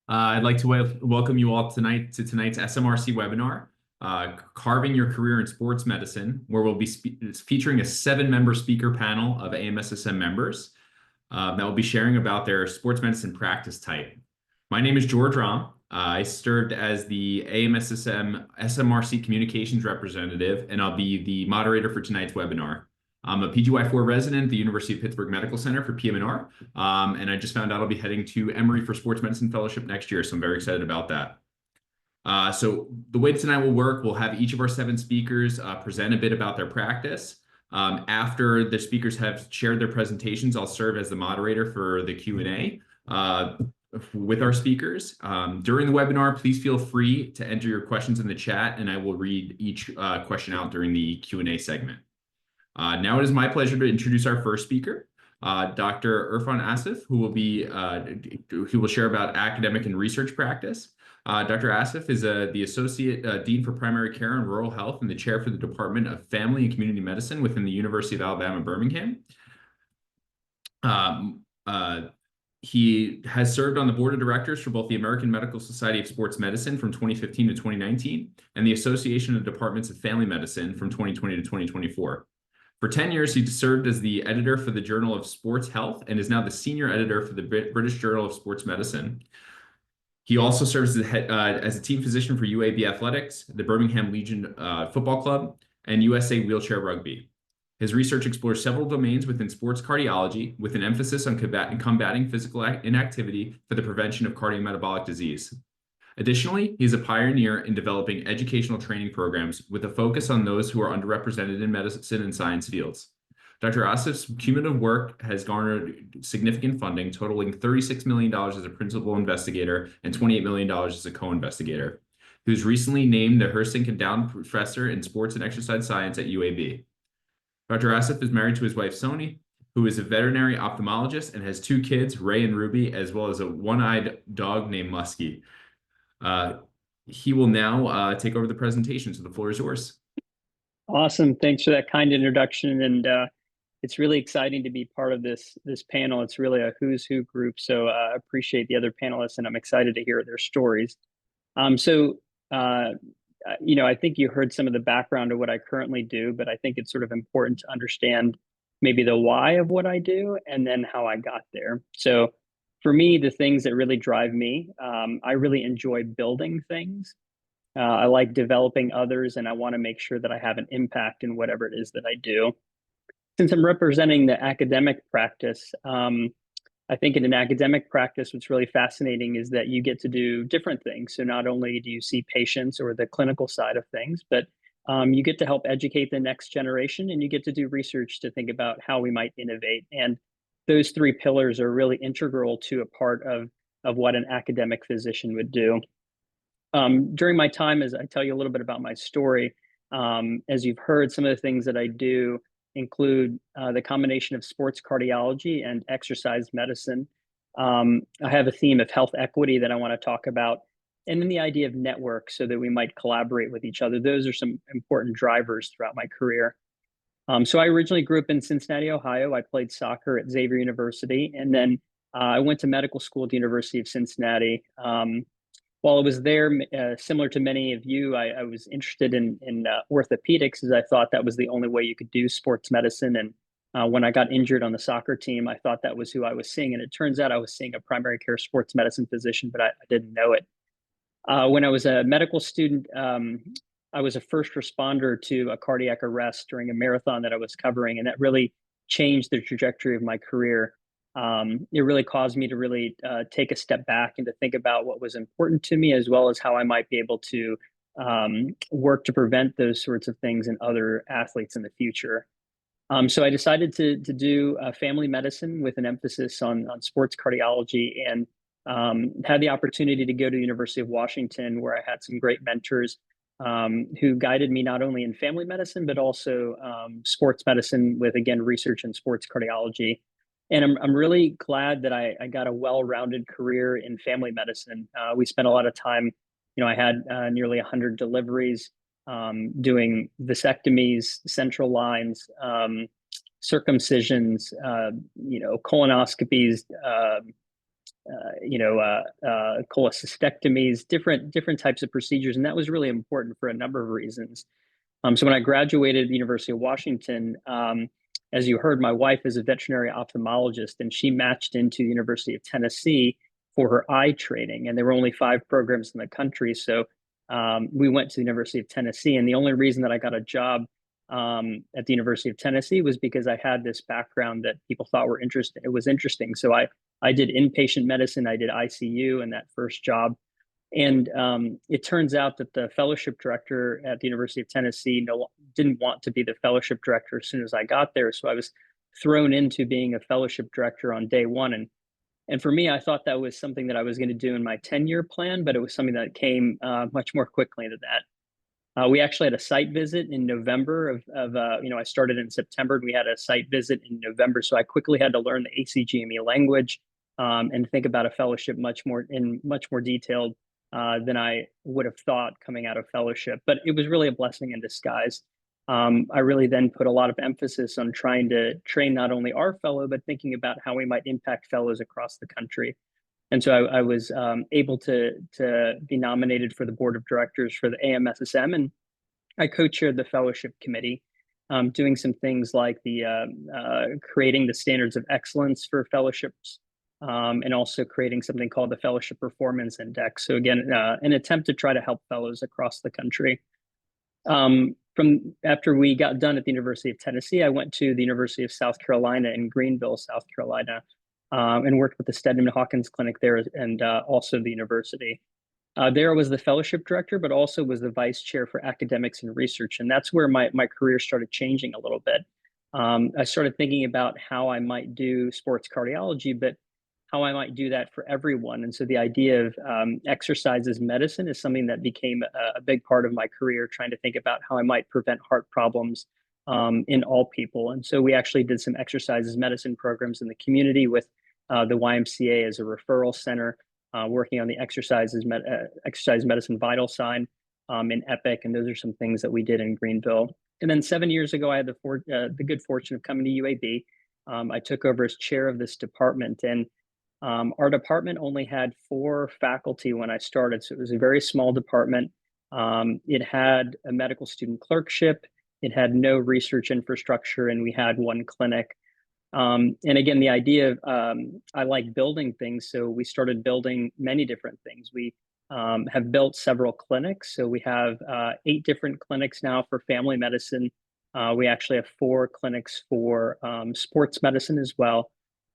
I'd like to welcome you all tonight to tonight's SMRC webinar, Carving Your Career in Sports Medicine, where we'll be featuring a 7-member speaker panel of AMSSM members that will be sharing about their sports medicine practice type. My name is George Raum. I served as the AMSSM SMRC Communications Representative, and I'll be the moderator for tonight's webinar. I'm a PGY4 resident at the University of Pittsburgh Medical Center for PM&R, and I just found out I'll be heading to Emory for Sports Medicine Fellowship next year, so I'm very excited about that. So the way tonight will work, we'll have each of our 7 speakers present a bit about their practice. After the speakers have shared their presentations, I'll serve as the moderator for the Q&A with our speakers. During the webinar, please feel free to enter your questions in the chat, and I will read each question out during the Q&A segment. Now it is my pleasure to introduce our first speaker, Dr. Irfan Asif, who will share about academic and research practice. Dr. Asif is the Associate Dean for Primary Care and Rural Health and the Chair for the Department of Family and Community Medicine within the University of Alabama, Birmingham. He has served on the board of directors for both the American Medical Society of Sports Medicine from 2015 to 2019 and the Association of Departments of Family Medicine from 2020 to 2024. For 10 years, he served as the editor for the Journal of Sports Health and is now the senior editor for the British Journal of Sports Medicine. He also serves as a team physician for UAB Athletics, the Birmingham Legion Football Club, and USA Wheelchair Rugby. His research explores several domains within sports cardiology, with an emphasis on combating physical inactivity for the prevention of cardiometabolic disease. Additionally, he is a pioneer in developing educational training programs with a focus on those who are underrepresented in medicine and science fields. Dr. Asif's cumulative work has garnered significant funding, totaling $36 million as a principal investigator and $28 million as a co-investigator. He was recently named the Hersink Endowed Professor in Sports and Exercise Science at UAB. Dr. Asif is married to his wife, Soni, who is a veterinary ophthalmologist and has 2 kids, Ray and Ruby, as well as a one-eyed dog named Muskie. He will now take over the presentation, so the floor is yours. Awesome. Thanks for that kind introduction. And it's really exciting to be part of this panel. It's really a who's who group. So I appreciate the other panelists, and I'm excited to hear their stories. I think you heard some of the background of what I currently do, but I think it's sort of important to understand maybe the why of what I do and then how I got there. So for me, the things that really drive me, I really enjoy building things. I like developing others, and I want to make sure that I have an impact in whatever it is that I do. Since I'm representing the academic practice, I think in an academic practice, what's really fascinating is that you get to do different things. So not only do you see patients or the clinical side of things, but you get to help educate the next generation, and you get to do research to think about how we might innovate. And those 3 pillars are really integral to a part of what an academic physician would do. During my time, as I tell you a little bit about my story, as you've heard, some of the things that I do include the combination of sports cardiology and exercise medicine. I have a theme of health equity that I want to talk about, and then the idea of network so that we might collaborate with each other. Those are some important drivers throughout my career. So I originally grew up in Cincinnati, Ohio. I played soccer at Xavier University, and then I went to medical school at the University of Cincinnati. While I was there, similar to many of you, I was interested in orthopedics, as I thought that was the only way you could do sports medicine. And when I got injured on the soccer team, I thought that was who I was seeing. And it turns out I was seeing a primary care sports medicine physician, but I didn't know it. When I was a medical student, I was a first responder to a cardiac arrest during a marathon that I was covering, and that really changed the trajectory of my career. It really caused me to really take a step back and to think about what was important to me, as well as how I might be able to work to prevent those sorts of things in other athletes in the future. So I decided to do family medicine with an emphasis on sports cardiology, and had the opportunity to go to the University of Washington, where I had some great mentors who guided me not only in family medicine, but also sports medicine with, again, research in sports cardiology. And I'm really glad that I got a well-rounded career in family medicine. We spent a lot of time, I had nearly 100 deliveries, doing vasectomies, central lines, circumcisions, colonoscopies, cholecystectomies, different types of procedures, and that was really important for a number of reasons. So when I graduated at the University of Washington, as you heard, my wife is a veterinary ophthalmologist, and she matched into the University of Tennessee for her eye training, and there were only 5 programs in the country. So we went to the University of Tennessee, and the only reason that I got a job at the University of Tennessee was because I had this background that people thought were interesting. It was interesting. So I did inpatient medicine, I did ICU in that first job. And it turns out that the fellowship director at the University of Tennessee didn't want to be the fellowship director as soon as I got there. So I was thrown into being a fellowship director on day one. And for me, I thought that was something that I was going to do in my 10-year plan, but it was something that came much more quickly than that. We actually had a site visit in November I started in September, and we had a site visit in November. So I quickly had to learn the ACGME language and think about a fellowship much more detailed than I would have thought coming out of fellowship. But it was really a blessing in disguise. I really then put a lot of emphasis on trying to train not only our fellow, but thinking about how we might impact fellows across the country. And so I was able to be nominated for the board of directors for the AMSSM, and I co-chaired the fellowship committee, doing some things like creating the standards of excellence for fellowships, and also creating something called the Fellowship Performance Index. So again, an attempt to try to help fellows across the country. From after we got done at the University of Tennessee, I went to the University of South Carolina in Greenville, South Carolina, and worked with the Stedman Hawkins Clinic there, and also the university. There I was the fellowship director, but also was the vice chair for academics and research. And that's where my career started changing a little bit. I started thinking about how I might do sports cardiology, but how I might do that for everyone. And so the idea of exercise as medicine is something that became a big part of my career, trying to think about how I might prevent heart problems in all people. And so we actually did some exercise as medicine programs in the community with the YMCA as a referral center, working on the exercise medicine vital sign in EPIC. And those are some things that we did in Greenville. And then 7 years ago, I had the good fortune of coming to UAB. I took over as chair of this department, and our department only had 4 faculty when I started, so it was a very small department. It had a medical student clerkship, it had no research infrastructure, and we had 1 clinic. And again, the idea of I like building things, so we started building many different things. We have built several clinics, so we have 8 different clinics now for family medicine. We actually have 4 clinics for sports medicine as well.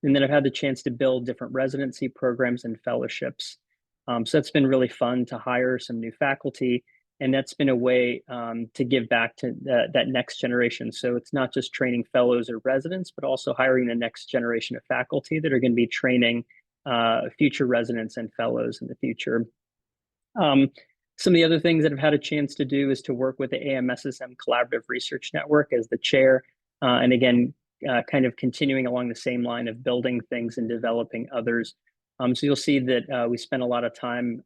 And then I've had the chance to build different residency programs and fellowships. So that's been really fun to hire some new faculty. And that's been a way to give back to that next generation. So it's not just training fellows or residents, but also hiring the next generation of faculty that are going to be training future residents and fellows in the future. Some of the other things that I've had a chance to do is to work with the AMSSM Collaborative Research Network as the chair. And again, kind of continuing along the same line of building things and developing others. So you'll see that we spend a lot of time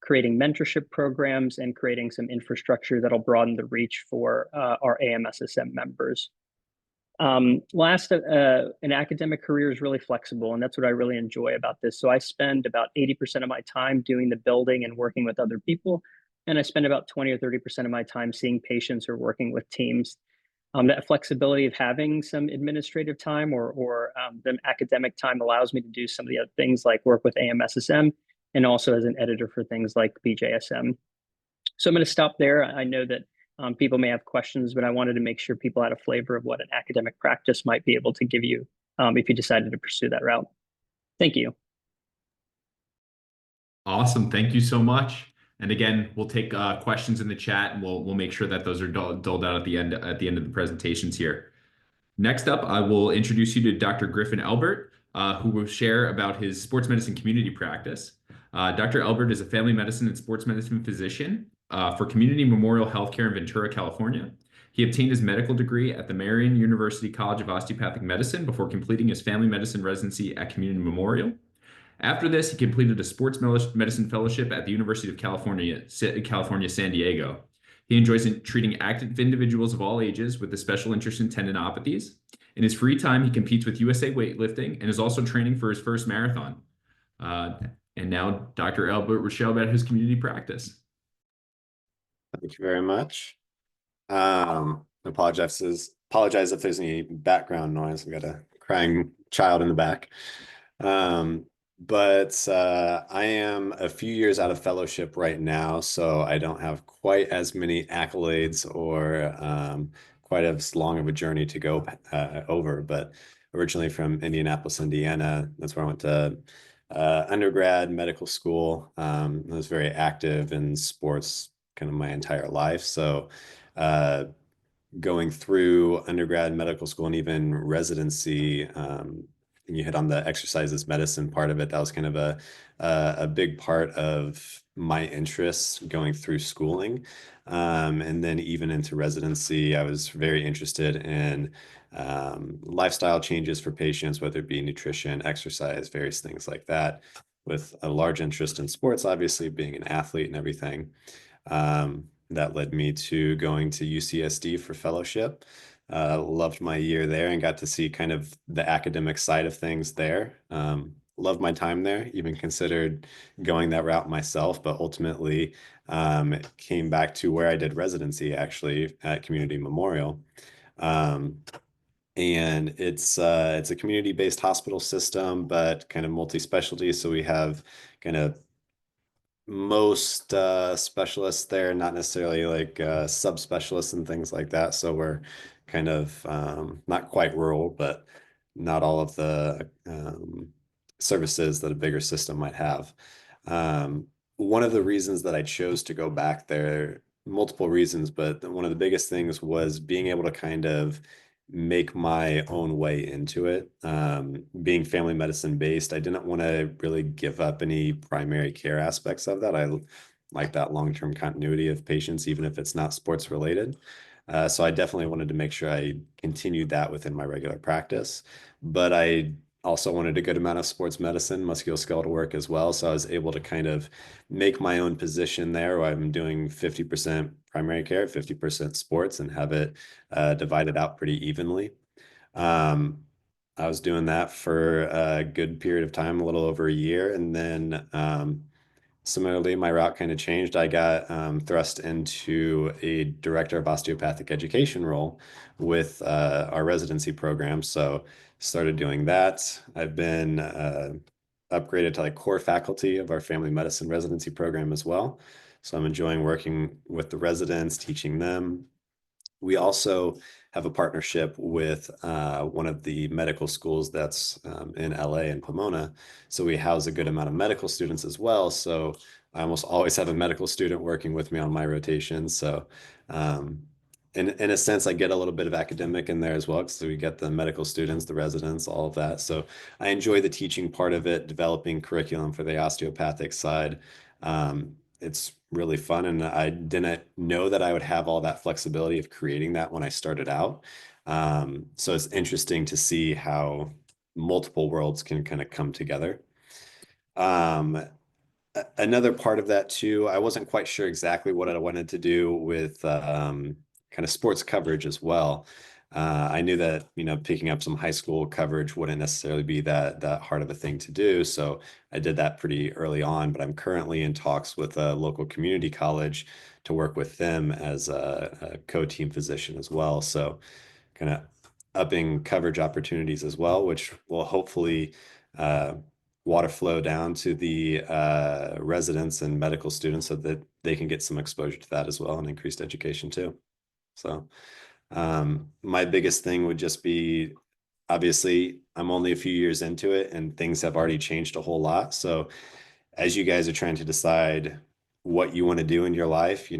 creating mentorship programs and creating some infrastructure that'll broaden the reach for our AMSSM members. Last, an academic career is really flexible, and that's what I really enjoy about this. So I spend about 80% of my time doing the building and working with other people, and I spend about 20 or 30% of my time seeing patients or working with teams. That flexibility of having some administrative time or the academic time allows me to do some of the other things like work with AMSSM and also as an editor for things like BJSM. So I'm going to stop there. I know that people may have questions, but I wanted to make sure people had a flavor of what an academic practice might be able to give you if you decided to pursue that route. Thank you. Awesome. Thank you so much. And again, we'll take questions in the chat, and we'll make sure that those are doled out at the end of the presentations here. Next up, I will introduce you to Dr. Griffin Elbert, who will share about his sports medicine community practice. Dr. Elbert is a family medicine and sports medicine physician for Community Memorial Healthcare in Ventura, California. He obtained his medical degree at the Marian University College of Osteopathic Medicine before completing his family medicine residency at Community Memorial. After this, he completed a sports medicine fellowship at the University of California, San Diego. He enjoys treating active individuals of all ages with a special interest in tendinopathies. In his free time, he competes with USA Weightlifting and is also training for his first marathon. And now Dr. Elbert will share about his community practice. Thank you very much. Apologize if there's any background noise. I've got a crying child in the back. But I am a few years out of fellowship right now, so I don't have quite as many accolades or quite as long of a journey to go over. But originally from Indianapolis, Indiana, that's where I went to undergrad, medical school. I was very active in sports kind of my entire life. So going through undergrad, medical school, and even residency, you hit on the exercises medicine part of it. That was kind of a big part of my interests going through schooling. And then even into residency, I was very interested in lifestyle changes for patients, whether it be nutrition, exercise, various things like that, with a large interest in sports, obviously being an athlete and everything. That led me to going to UCSD for fellowship. Loved my year there and got to see kind of the academic side of things there. Loved my time there, even considered going that route myself, but ultimately came back to where I did residency actually at Community Memorial. And it's a community-based hospital system, but kind of multi-specialty. So we have kind of most specialists there, not necessarily like subspecialists and things like that. So we're kind of not quite rural, but not all of the services that a bigger system might have. One of the reasons that I chose to go back there, multiple reasons, but one of the biggest things was being able to kind of make my own way into it. Being family medicine based, I didn't want to really give up any primary care aspects of that. I like that long-term continuity of patients, even if it's not sports related. So I definitely wanted to make sure I continued that within my regular practice, but I also wanted a good amount of sports medicine, musculoskeletal work as well. So I was able to kind of make my own position there where I'm doing 50% primary care, 50% sports, and have it divided out pretty evenly. I was doing that for a good period of time, a little over a year. And then similarly, my route kind of changed. I got thrust into a director of osteopathic education role with our residency program. So started doing that. I've been upgraded to like core faculty of our family medicine residency program as well. So I'm enjoying working with the residents, teaching them. We also have a partnership with one of the medical schools that's in LA and Pomona. So we house a good amount of medical students as well. So I almost always have a medical student working with me on my rotations. So in a sense, I get a little bit of academic in there as well. So we get the medical students, the residents, all of that. So I enjoy the teaching part of it, developing curriculum for the osteopathic side. It's really fun, and I didn't know that I would have all that flexibility of creating that when I started out. So it's interesting to see how multiple worlds can kind of come together. Another part of that too, I wasn't quite sure exactly what I wanted to do with kind of sports coverage as well. I knew that, picking up some high school coverage wouldn't necessarily be that hard of a thing to do. So I did that pretty early on, but I'm currently in talks with a local community college to work with them as a co-team physician as well. So kind of upping coverage opportunities as well, which will hopefully water flow down to the residents and medical students so that they can get some exposure to that as well and increased education too. So my biggest thing would just be, obviously, I'm only a few years into it and things have already changed a whole lot. So as you guys are trying to decide what you want to do in your life,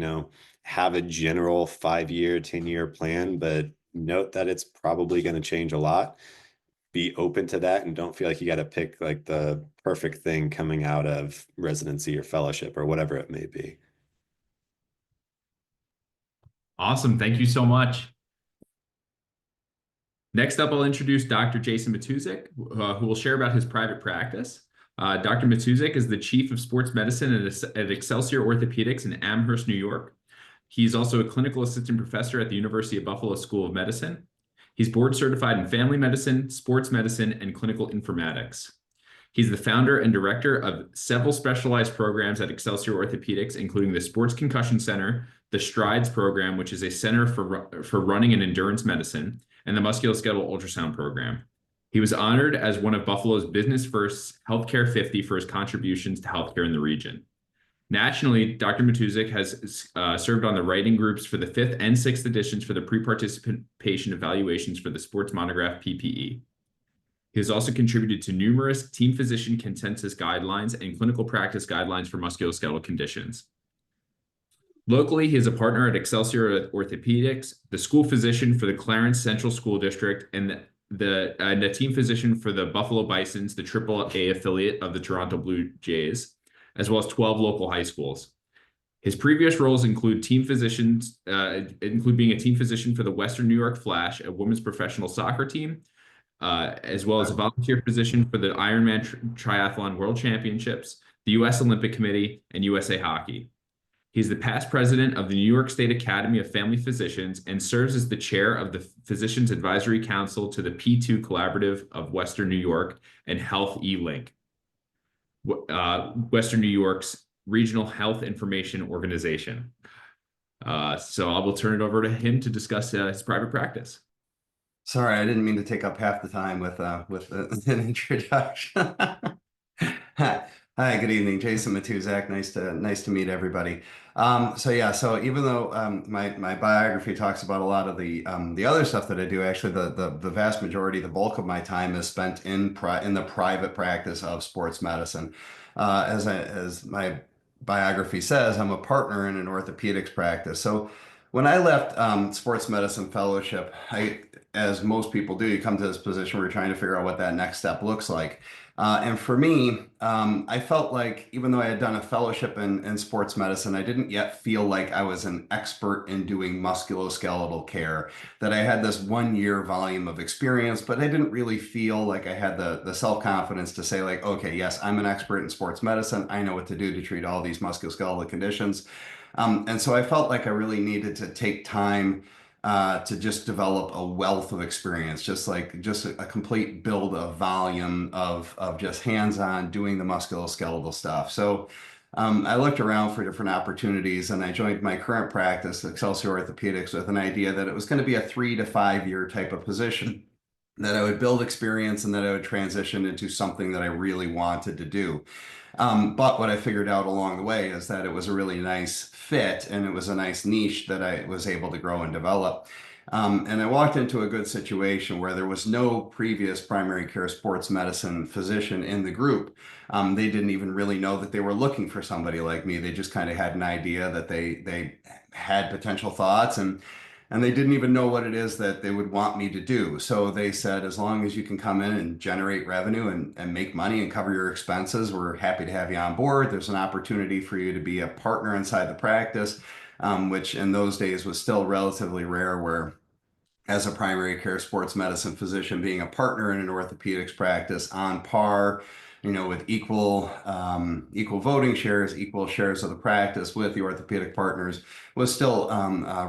have a general 5-year, 10-year plan, but note that it's probably going to change a lot. Be open to that and don't feel like you got to pick like the perfect thing coming out of residency or fellowship or whatever it may be. Awesome. Thank you so much. Next up, I'll introduce Dr. Jason Matuszak, who will share about his private practice. Dr. Matuszak is the Chief of Sports Medicine at Excelsior Orthopedics in Amherst, New York. He's also a clinical assistant professor at the University of Buffalo School of Medicine. He's board certified in family medicine, sports medicine, and clinical informatics. He's the founder and director of several specialized programs at Excelsior Orthopedics, including the Sports Concussion Center, the STRIDES program, which is a center for running and endurance medicine, and the musculoskeletal ultrasound program. He was honored as one of Buffalo's Business First Healthcare 50 for his contributions to healthcare in the region. Nationally, Dr. Matuszak has served on the writing groups for the 5th and 6th editions for the pre-participation evaluations for the Sports Monograph PPE. He has also contributed to numerous team physician consensus guidelines and clinical practice guidelines for musculoskeletal conditions. Locally, he is a partner at Excelsior Orthopedics, the school physician for the Clarence Central School District, and a team physician for the Buffalo Bisons, the AAA affiliate of the Toronto Blue Jays, as well as 12 local high schools. His previous roles include being a team physician for the Western New York Flash, a women's professional soccer team, as well as a volunteer physician for the Ironman Triathlon World Championships, the U.S. Olympic Committee, and USA Hockey. He's the past president of the New York State Academy of Family Physicians and serves as the chair of the Physicians Advisory Council to the P2 Collaborative of Western New York and Health eLink, Western New York's regional health information organization. So I will turn it over to him to discuss his private practice. Sorry, I didn't mean to take up half the time with an introduction. Hi, good evening, Jason Matuszak. Nice to meet everybody. So even though my biography talks about a lot of the other stuff that I do, actually the vast majority, the bulk of my time is spent in the private practice of sports medicine. As my biography says, I'm a partner in an orthopedics practice. So when I left sports medicine fellowship, as most people do, you come to this position where you're trying to figure out what that next step looks like. And for me, I felt like even though I had done a fellowship in sports medicine, I didn't yet feel like I was an expert in doing musculoskeletal care, that I had this 1-year volume of experience, but I didn't really feel like I had the self-confidence to say like, okay, yes, I'm an expert in sports medicine. I know what to do to treat all these musculoskeletal conditions. And so I felt like I really needed to take time to just develop a wealth of experience, just a complete build of volume of just hands-on doing the musculoskeletal stuff. So I looked around for different opportunities, and I joined my current practice, Excelsior Orthopedics, with an idea that it was going to be a 3 to 5 year type of position, that I would build experience and that I would transition into something that I really wanted to do. But what I figured out along the way is that it was a really nice fit and it was a nice niche that I was able to grow and develop. And I walked into a good situation where there was no previous primary care sports medicine physician in the group. They didn't even really know that they were looking for somebody like me. They just kind of had an idea that they had potential thoughts, and they didn't even know what it is that they would want me to do. So they said, as long as you can come in and generate revenue and make money and cover your expenses, we're happy to have you on board. There's an opportunity for you to be a partner inside the practice, which in those days was still relatively rare, where as a primary care sports medicine physician, being a partner in an orthopedics practice on par, with equal voting shares, equal shares of the practice with the orthopedic partners, was still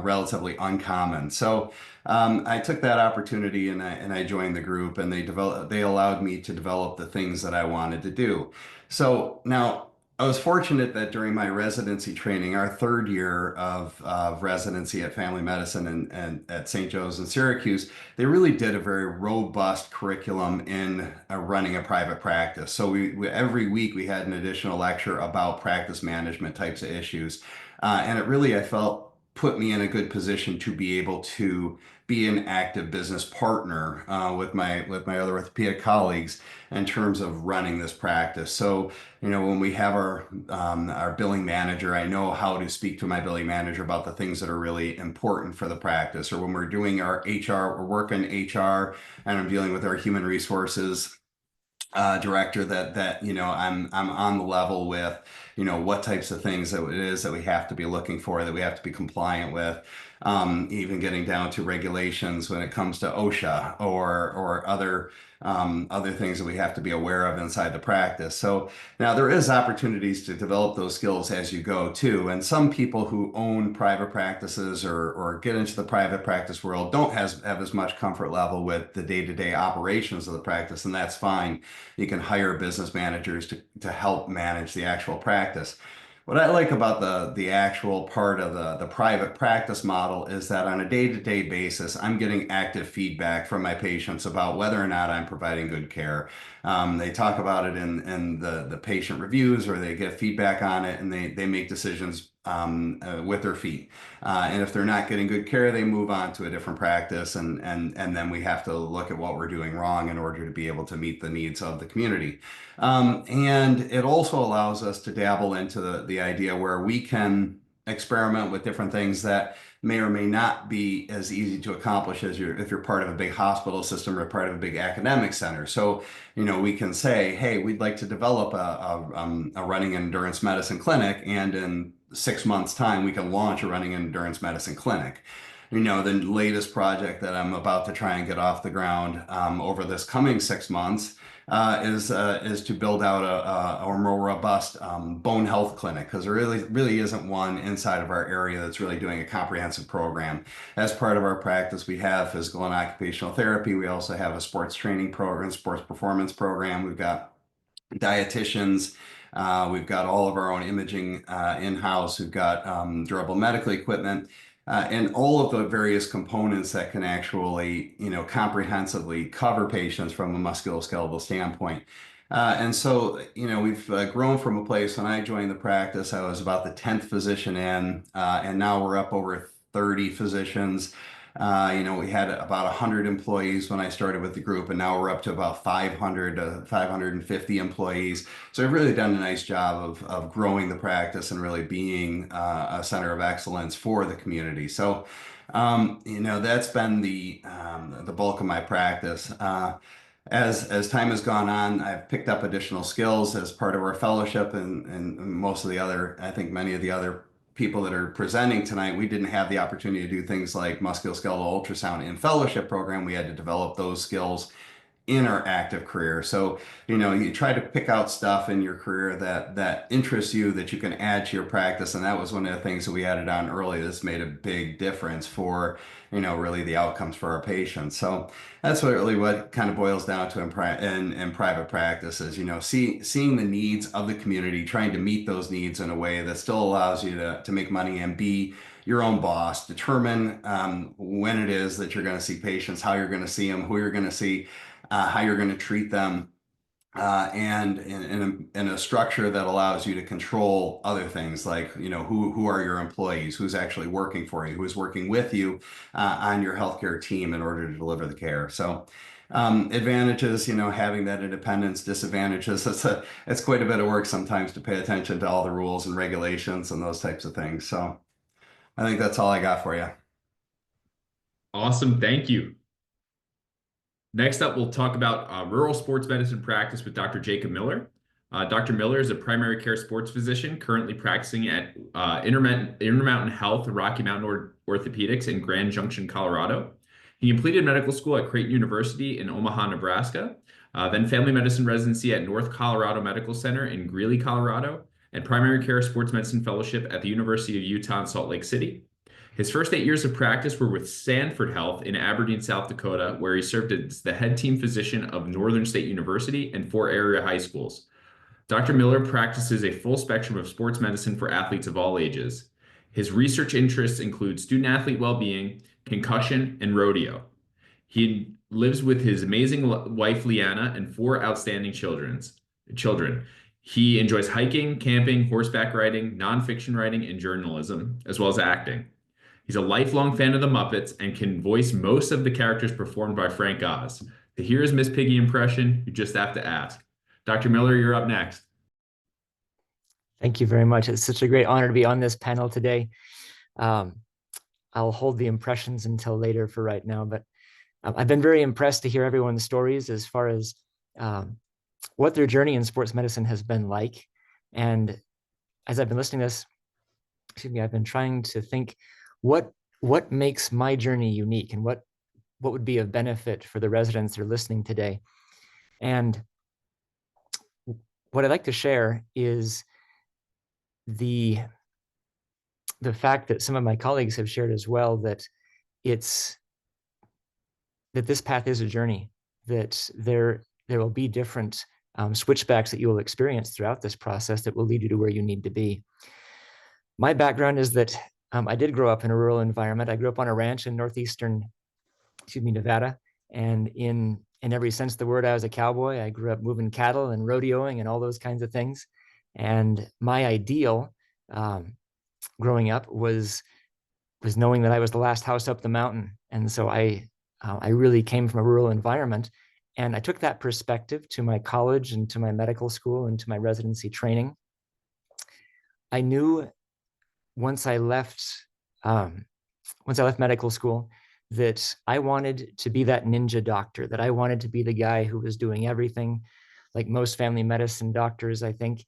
relatively uncommon. So I took that opportunity and I joined the group, and they allowed me to develop the things that I wanted to do. So now I was fortunate that during my residency training, our 3rd year of residency at family medicine and at St. Joe's in Syracuse, they really did a very robust curriculum in running a private practice. So we every week we had an additional lecture about practice management types of issues. And it really, I felt, put me in a good position to be able to be an active business partner with my other orthopedic colleagues in terms of running this practice. So, when we have our billing manager, I know how to speak to my billing manager about the things that are really important for the practice. Or when we're doing our HR, we're working HR, and I'm dealing with our human resources director, that I'm on the level with what types of things that it is that we have to be looking for, that we have to be compliant with. even getting down to regulations when it comes to OSHA or other things that we have to be aware of inside the practice. So now there is opportunities to develop those skills as you go too. And some people who own private practices or get into the private practice world don't have as much comfort level with the day-to-day operations of the practice, and that's fine. You can hire business managers to help manage the actual practice. What I like about the actual part of the private practice model is that on a day-to-day basis, I'm getting active feedback from my patients about whether or not I'm providing good care. They talk about it in the patient reviews, or they get feedback on it, and they make decisions with their feet. And if they're not getting good care, they move on to a different practice, and then we have to look at what we're doing wrong in order to be able to meet the needs of the community. And it also allows us to dabble into the idea where we can experiment with different things that may or may not be as easy to accomplish as if you're part of a big hospital system or part of a big academic center. So, we can say, hey, we'd like to develop a running endurance medicine clinic, and in 6 months' time, we can launch a running endurance medicine clinic. The latest project that I'm about to try and get off the ground over this coming 6 months is to build out a more robust bone health clinic, because there really isn't one inside of our area that's really doing a comprehensive program. As part of our practice, we have physical and occupational therapy. We also have a sports training program, sports performance program. We've got dietitians. We've got all of our own imaging in-house. We've got durable medical equipment. And all of the various components that can actually, comprehensively cover patients from a musculoskeletal standpoint. And so, we've grown from a place when I joined the practice, I was about the 10th physician in, and now we're up over 30 physicians. We had about 100 employees when I started with the group, and now we're up to about 500 to 550 employees. So I've really done a nice job of growing the practice and really being a center of excellence for the community. So, that's been the bulk of my practice. As time has gone on, I've picked up additional skills as part of our fellowship, and most of the other, I think many of the other people that are presenting tonight, we didn't have the opportunity to do things like musculoskeletal ultrasound in fellowship program. We had to develop those skills in our active career. So, you try to pick out stuff in your career that interests you, that you can add to your practice. And that was one of the things that we added on early. This made a big difference for, really the outcomes for our patients. So that's what kind of boils down to in private practice is, seeing the needs of the community, trying to meet those needs in a way that still allows you to make money and be your own boss, determine when it is that you're going to see patients, how you're going to see them, who you're going to see, how you're going to treat them, and in a structure that allows you to control other things like, who are your employees, who's actually working for you, who's working with you on your healthcare team in order to deliver the care. So advantages, having that independence, disadvantages, it's quite a bit of work sometimes to pay attention to all the rules and regulations and those types of things. So I think that's all I got for you. Awesome. Thank you. Next up, we'll talk about rural sports medicine practice with Dr. Jacob Miller. Dr. Miller is a primary care sports physician currently practicing at Intermountain Health, Rocky Mountain Orthopedics in Grand Junction, Colorado. He completed medical school at Creighton University in Omaha, Nebraska, then family medicine residency at North Colorado Medical Center in Greeley, Colorado, and primary care sports medicine fellowship at the University of Utah in Salt Lake City. His first 8 years of practice were with Sanford Health in Aberdeen, South Dakota, where he served as the head team physician of Northern State University and 4 area high schools. Dr. Miller practices a full spectrum of sports medicine for athletes of all ages. His research interests include student-athlete well-being, concussion, and rodeo. He lives with his amazing wife, Leanna, and 4 outstanding children. He enjoys hiking, camping, horseback riding, nonfiction writing, and journalism, as well as acting. He's a lifelong fan of the Muppets and can voice most of the characters performed by Frank Oz. To hear his Miss Piggy impression, you just have to ask. Dr. Miller, you're up next. Thank you very much. It's such a great honor to be on this panel today. I'll hold the impressions until later for right now, but I've been very impressed to hear everyone's stories as far as what their journey in sports medicine has been like. And as I've been listening to this, I've been trying to think, what what makes my journey unique and what would be of benefit for the residents that are listening today. And what I'd like to share is the fact that some of my colleagues have shared as well, that this path is a journey, that there will be different switchbacks that you will experience throughout this process that will lead you to where you need to be. My background is that I did grow up in a rural environment. I grew up on a ranch in northeastern, Nevada. And in every sense of the word, I was a cowboy. I grew up moving cattle and rodeoing and all those kinds of things. And my ideal growing up was knowing that I was the last house up the mountain. And so I really came from a rural environment. And I took that perspective to my college and to my medical school and to my residency training. I knew once I left medical school that I wanted to be that ninja doctor, that I wanted to be the guy who was doing everything. Like most family medicine doctors, I think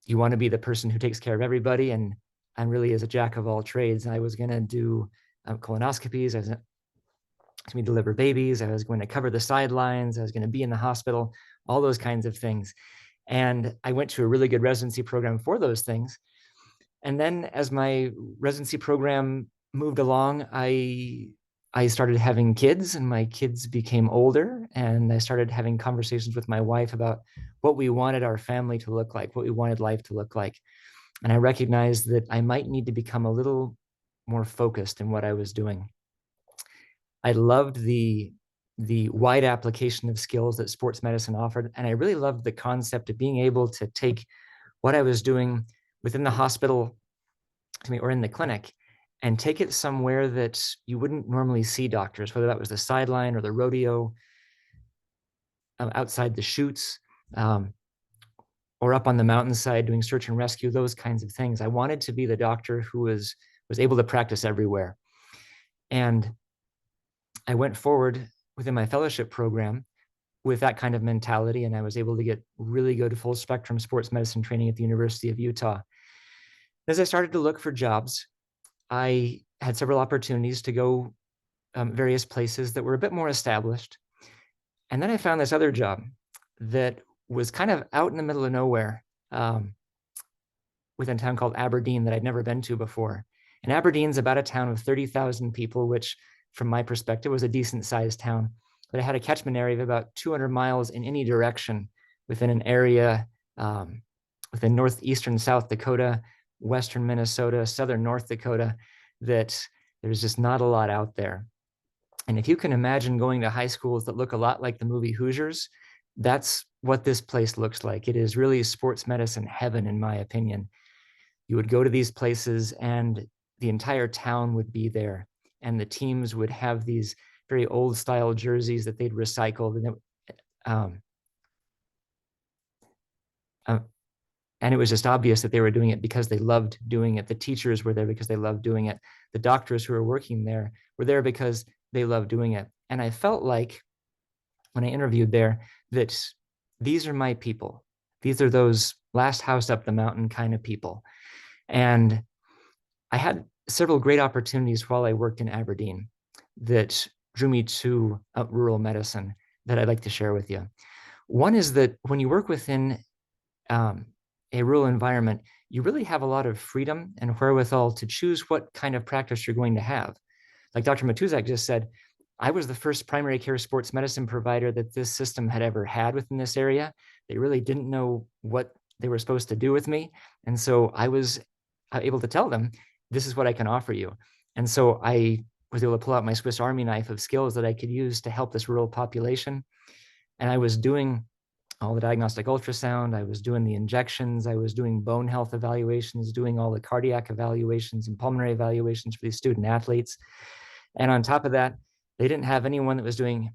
you want to be the person who takes care of everybody and really is a jack of all trades. I was going to do colonoscopies. I was going to deliver babies. I was going to cover the sidelines. I was going to be in the hospital, all those kinds of things. And I went to a really good residency program for those things. And then as my residency program moved along, I started having kids, and my kids became older, and I started having conversations with my wife about what we wanted our family to look like, what we wanted life to look like. And I recognized that I might need to become a little more focused in what I was doing. I loved the wide application of skills that sports medicine offered, and I really loved the concept of being able to take what I was doing within the hospital or in the clinic and take it somewhere that you wouldn't normally see doctors, whether that was the sideline or the rodeo, outside the chutes, or up on the mountainside doing search and rescue, those kinds of things. I wanted to be the doctor who was able to practice everywhere. And I went forward within my fellowship program with that kind of mentality, and I was able to get really good full spectrum sports medicine training at the University of Utah. As I started to look for jobs, I had several opportunities to go various places that were a bit more established. And then I found this other job that was kind of out in the middle of nowhere within a town called Aberdeen that I'd never been to before. And Aberdeen's about a town of 30,000 people, which from my perspective was a decent sized town. But it had a catchment area of about 200 miles in any direction within an area within northeastern South Dakota, western Minnesota, southern North Dakota, that there's just not a lot out there. And if you can imagine going to high schools that look a lot like the movie Hoosiers, that's what this place looks like. It is really sports medicine heaven, in my opinion. You would go to these places and the entire town would be there, and the teams would have these very old style jerseys that they'd recycled. And it was just obvious that they were doing it because they loved doing it. The teachers were there because they loved doing it. The doctors who were working there were there because they loved doing it. And I felt like when I interviewed there that these are my people. These are those last house up the mountain kind of people. And I had several great opportunities while I worked in Aberdeen that drew me to rural medicine that I'd like to share with you. One is that when you work within a rural environment, you really have a lot of freedom and wherewithal to choose what kind of practice you're going to have. Like Dr. Matuszak just said, I was the first primary care sports medicine provider that this system had ever had within this area. They really didn't know what they were supposed to do with me. And so I was able to tell them, this is what I can offer you. And so I was able to pull out my Swiss Army knife of skills that I could use to help this rural population. And I was doing all the diagnostic ultrasound, I was doing the injections, I was doing bone health evaluations, doing all the cardiac evaluations and pulmonary evaluations for these student athletes. And on top of that, they didn't have anyone that was doing,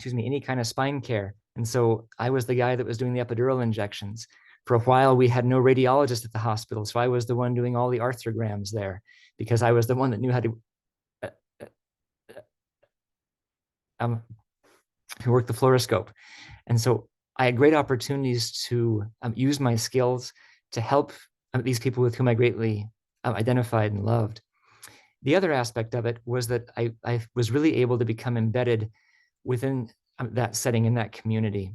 any kind of spine care. And so I was the guy that was doing the epidural injections. For a while, we had no radiologist at the hospital. So I was the one doing all the arthrograms there because I was the one that knew how to work the fluoroscope. And so I had great opportunities to use my skills to help these people with whom I greatly identified and loved. The other aspect of it was that I was really able to become embedded within that setting, in that community,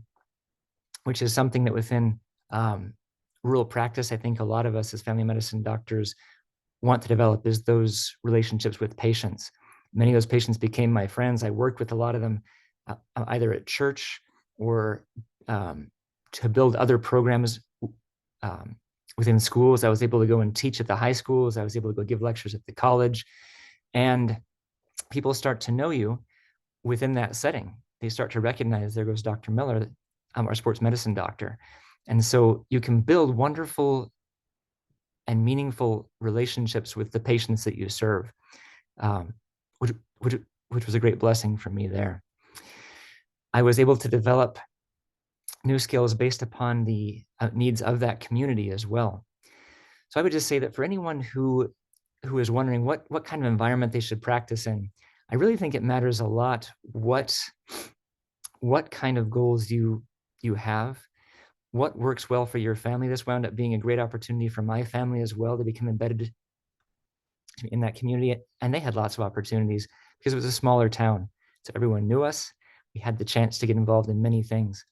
which is something that within rural practice, I think a lot of us as family medicine doctors want to develop, is those relationships with patients. Many of those patients became my friends. I worked with a lot of them either at church or to build other programs within schools. I was able to go and teach at the high schools. I was able to go give lectures at the college. And people start to know you within that setting. They start to recognize, there goes Dr. Miller, our sports medicine doctor. And so you can build wonderful and meaningful relationships with the patients that you serve, which was a great blessing for me there. I was able to develop new skills based upon the needs of that community as well. So I would just say that for anyone who is wondering what kind of environment they should practice in, I really think it matters a lot what kind of goals you have, what works well for your family. This wound up being a great opportunity for my family as well to become embedded in that community. And they had lots of opportunities because it was a smaller town. So everyone knew us. We had the chance to get involved in many things.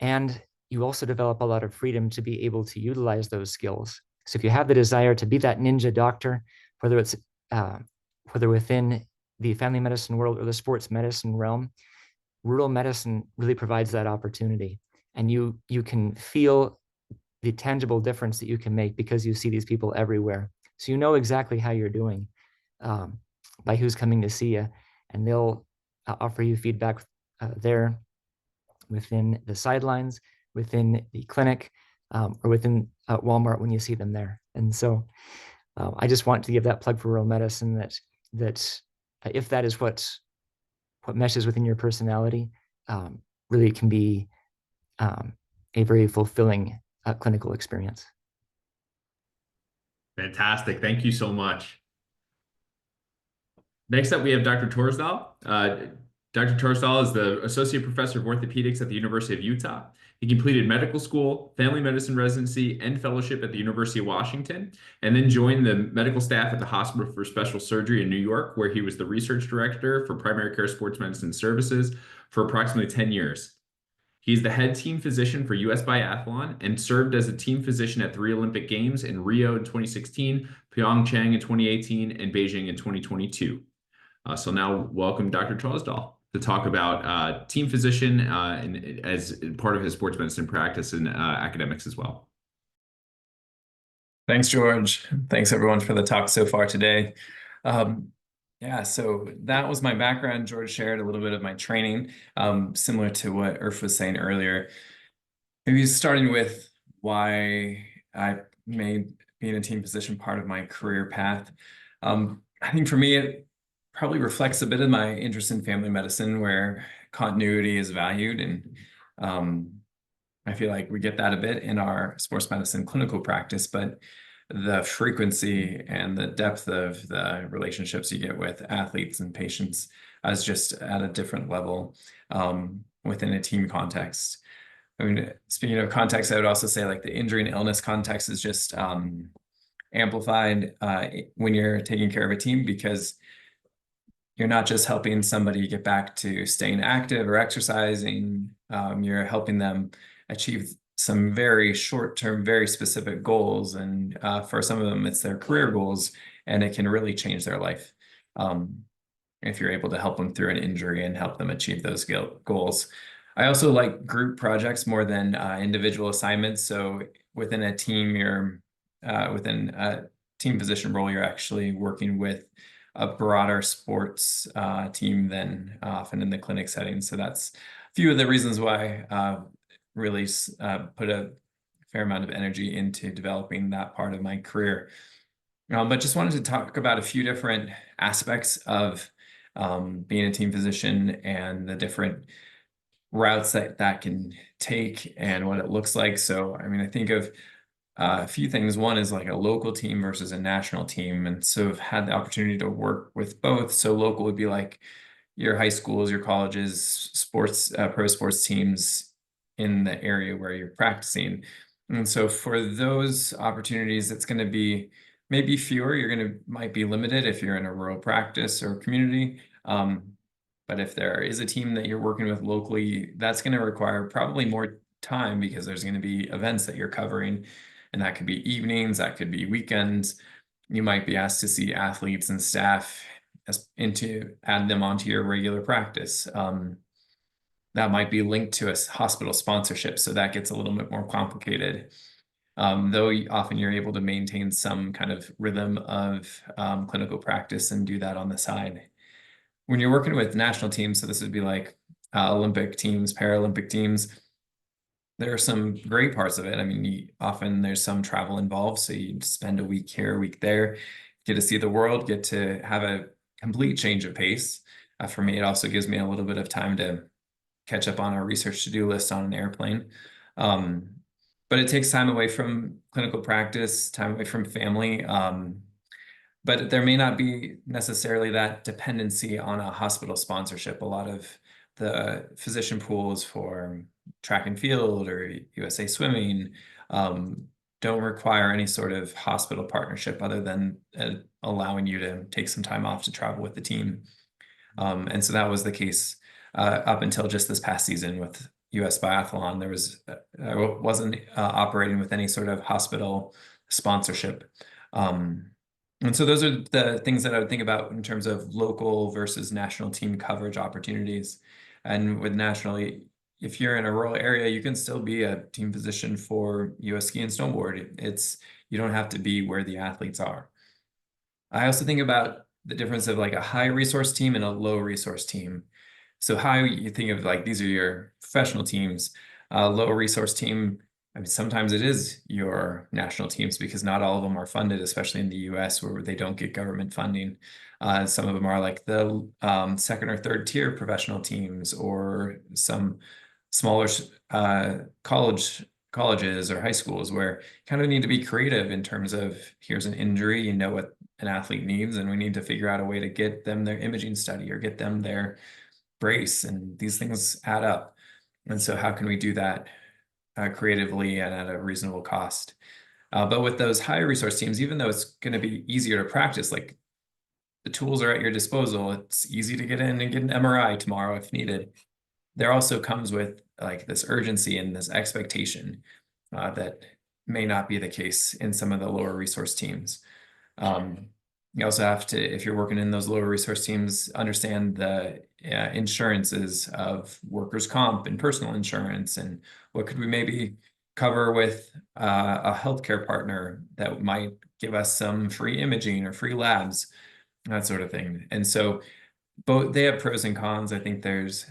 And you also develop a lot of freedom to be able to utilize those skills. So if you have the desire to be that ninja doctor, whether it's whether within the family medicine world or the sports medicine realm, rural medicine really provides that opportunity. And you can feel the tangible difference that you can make because you see these people everywhere. So you know exactly how you're doing by who's coming to see you, and they'll offer you feedback there within the sidelines, within the clinic, or within Walmart when you see them there. And so I just want to give that plug for rural medicine, that if that is what meshes within your personality, really can be a very fulfilling clinical experience. Fantastic. Thank you so much. Next up, we have Dr. Toresdahl. Dr. Toresdahl is the Associate Professor of Orthopedics at the University of Utah. He completed medical school, family medicine residency, and fellowship at the University of Washington, and then joined the medical staff at the Hospital for Special Surgery in New York, where he was the research director for primary care sports medicine services for approximately 10 years. He's the head team physician for U.S. Biathlon and served as a team physician at 3 Olympic Games in Rio in 2016, Pyeongchang in 2018, and Beijing in 2022. So now welcome Dr. Toresdahl to talk about team physician as part of his sports medicine practice and academics as well. Thanks, George. Thanks, everyone, for the talk so far today. Yeah, so that was my background. George shared a little bit of my training, similar to what Irf was saying earlier. Maybe starting with why I made being a team physician part of my career path. I think for me, it probably reflects a bit of my interest in family medicine, where continuity is valued. And I feel like we get that a bit in our sports medicine clinical practice, but the frequency and the depth of the relationships you get with athletes and patients is just at a different level within a team context. I mean, speaking of context, I would also say like the injury and illness context is just amplified when you're taking care of a team, because you're not just helping somebody get back to staying active or exercising, you're helping them achieve some very short-term, very specific goals. And for some of them, it's their career goals, and it can really change their life if you're able to help them through an injury and help them achieve those goals. I also like group projects more than individual assignments. So within a team, within a team physician role, you're actually working with a broader sports team than often in the clinic setting. So that's a few of the reasons why really put a fair amount of energy into developing that part of my career. But just wanted to talk about a few different aspects of being a team physician and the different routes that can take and what it looks like. So, I mean, I think of a few things. One is like a local team versus a national team. And so I've had the opportunity to work with both. So local would be like your high schools, your colleges, sports, pro sports teams in the area where you're practicing. And so for those opportunities, it's going to be maybe fewer. Might be limited if you're in a rural practice or community. But if there is a team that you're working with locally, that's going to require probably more time because there's going to be events that you're covering, and that could be evenings, that could be weekends. You might be asked to see athletes and staff add them onto your regular practice. That might be linked to a hospital sponsorship, so that gets a little bit more complicated. Though often you're able to maintain some kind of rhythm of clinical practice and do that on the side. When you're working with national teams, so this would be like Olympic teams, Paralympic teams, there are some great parts of it. I mean, often there's some travel involved, so you spend a week here, a week there, get to see the world, get to have a complete change of pace. For me, it also gives me a little bit of time to catch up on our research to-do list on an airplane. But it takes time away from clinical practice, time away from family. But there may not be necessarily that dependency on a hospital sponsorship. A lot of the physician pools for track and field or USA Swimming don't require any sort of hospital partnership other than allowing you to take some time off to travel with the team. And so that was the case up until just this past season with US Biathlon. I wasn't operating with any sort of hospital sponsorship. And so those are the things that I would think about in terms of local versus national team coverage opportunities. And with nationally, if you're in a rural area, you can still be a team physician for US Ski and Snowboard. You don't have to be where the athletes are. I also think about the difference of like a high resource team and a low resource team. So high, you think of like, these are your professional teams. Low resource team, I mean, sometimes it is your national teams because not all of them are funded, especially in the US where they don't get government funding. Some of them are like the second or third tier professional teams or some smaller colleges or high schools where you kind of need to be creative in terms of here's an injury, you know what an athlete needs, and we need to figure out a way to get them their imaging study or get them their brace, and these things add up. And so how can we do that creatively and at a reasonable cost? But with those high resource teams, even though it's going to be easier to practice, like the tools are at your disposal, it's easy to get in and get an MRI tomorrow if needed. There also comes with like this urgency and this expectation that may not be the case in some of the lower resource teams. You also have to, if you're working in those lower resource teams, understand the insurances of workers' comp and personal insurance, and what could we maybe cover with a healthcare partner that might give us some free imaging or free labs, that sort of thing. And so both, they have pros and cons. I think there's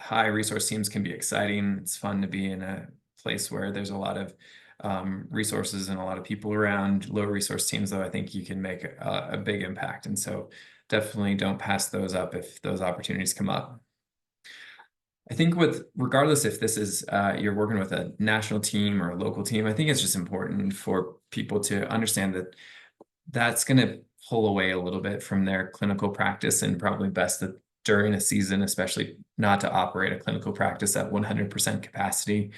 high resource teams can be exciting. It's fun to be in a place where there's a lot of resources and a lot of people around. Low resource teams, though, I think you can make a big impact. And so definitely don't pass those up if those opportunities come up. I think regardless if this is you're working with a national team or a local team, I think it's just important for people to understand that that's going to pull away a little bit from their clinical practice, and probably best that during a season, especially not to operate a clinical practice at 100% capacity.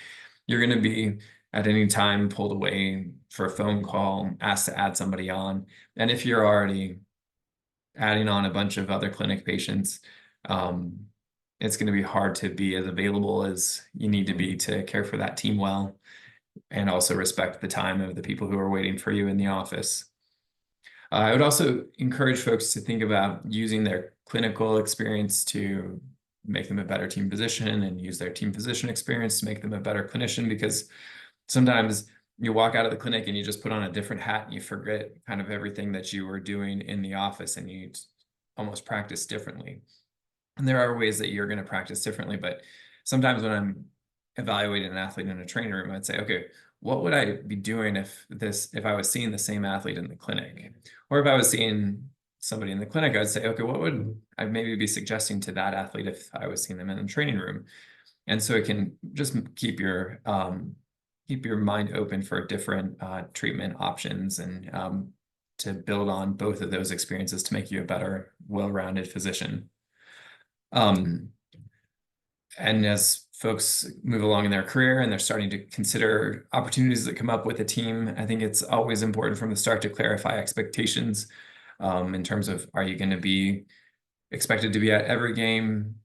You're going to be at any time pulled away for a phone call, asked to add somebody on. And if you're already adding on a bunch of other clinic patients, it's going to be hard to be as available as you need to be to care for that team well, and also respect the time of the people who are waiting for you in the office. I would also encourage folks to think about using their clinical experience to make them a better team physician, and use their team physician experience to make them a better clinician, because sometimes you walk out of the clinic and you just put on a different hat and you forget kind of everything that you were doing in the office, and you almost practice differently. And there are ways that you're going to practice differently, but sometimes when I'm evaluating an athlete in a training room, I'd say, okay, what would I be doing if I was seeing the same athlete in the clinic? Or if I was seeing somebody in the clinic, I'd say, okay, what would I maybe be suggesting to that athlete if I was seeing them in the training room? And so it can just keep your mind open for different treatment options, and to build on both of those experiences to make you a better, well-rounded physician. And as folks move along in their career and they're starting to consider opportunities that come up with a team, I think it's always important from the start to clarify expectations in terms of, are you going to be expected to be at every game,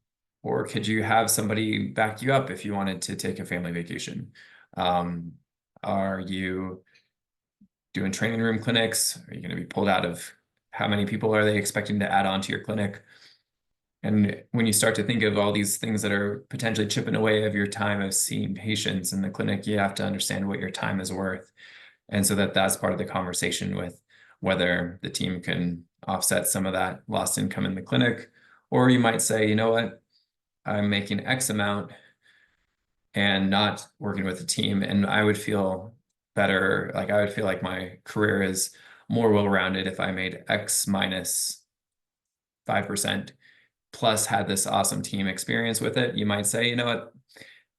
or could you have somebody back you up if you wanted to take a family vacation? Are you doing training room clinics? Are you going to be pulled out of, how many people are they expecting to add on to your clinic? And when you start to think of all these things that are potentially chipping away of your time of seeing patients in the clinic, you have to understand what your time is worth. And so that's part of the conversation with whether the team can offset some of that lost income in the clinic, or you might say, you know what, I'm making X amount and not working with a team, and I would feel better, like I would feel like my career is more well-rounded if I made X minus 5% plus had this awesome team experience with it. You might say, you know what,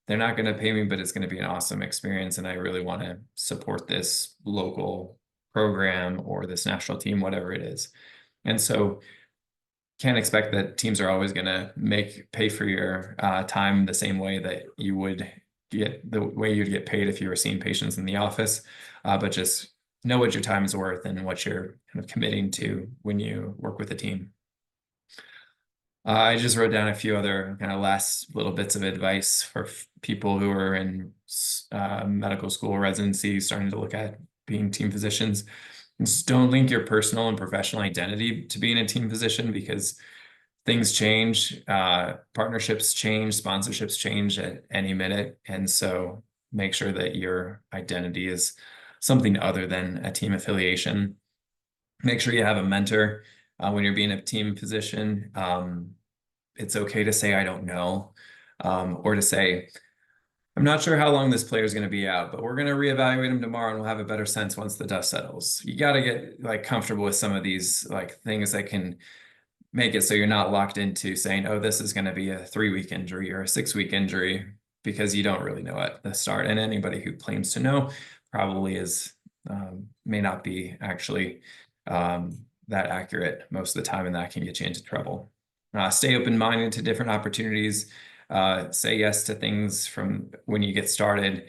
they're not going to pay me, but it's going to be an awesome experience, and I really want to support this local program or this national team, whatever it is. And so can't expect that teams are always going to pay for your time the same way that you would get, the way you'd get paid if you were seeing patients in the office, but just know what your time is worth and what you're kind of committing to when you work with a team. I just wrote down a few other kind of last little bits of advice for people who are in medical school residency, starting to look at being team physicians. Just don't link your personal and professional identity to being a team physician, because things change, partnerships change, sponsorships change at any minute. And so make sure that your identity is something other than a team affiliation. Make sure you have a mentor when you're being a team physician. It's okay to say, I don't know, or to say, I'm not sure how long this player is going to be out, but we're going to reevaluate him tomorrow and we'll have a better sense once the dust settles. You got to get like comfortable with some of these like things that can make it so you're not locked into saying, oh, this is going to be a 3-week injury or a 6-week injury, because you don't really know at the start. And anybody who claims to know probably may not be actually that accurate most of the time, and that can get you into trouble. Stay open-minded to different opportunities. Say yes to things from when you get started,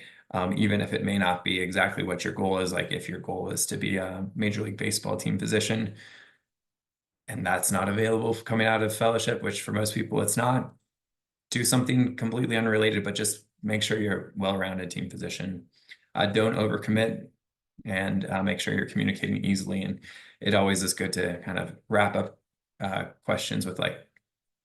even if it may not be exactly what your goal is. Like if your goal is to be a Major League Baseball team physician, and that's not available coming out of fellowship, which for most people it's not, do something completely unrelated, but just make sure you're a well-rounded team physician. Don't overcommit, and make sure you're communicating easily. And it always is good to kind of wrap up questions with like,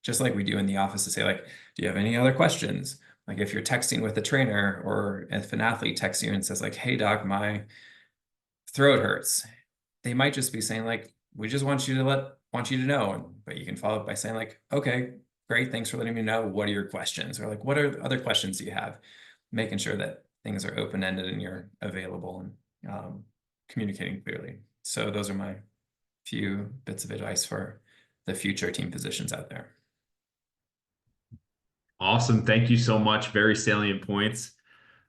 just like we do in the office, to say like, do you have any other questions? Like if you're texting with a trainer, or if an athlete texts you and says like, hey doc, my throat hurts, they might just be saying like, we just want you to know. But you can follow up by saying like, okay, great, thanks for letting me know. What are your questions? Or like, what are other questions do you have? Making sure that things are open-ended and you're available and communicating clearly. So those are my few bits of advice for the future team physicians out there. Awesome. Thank you so much. Very salient points.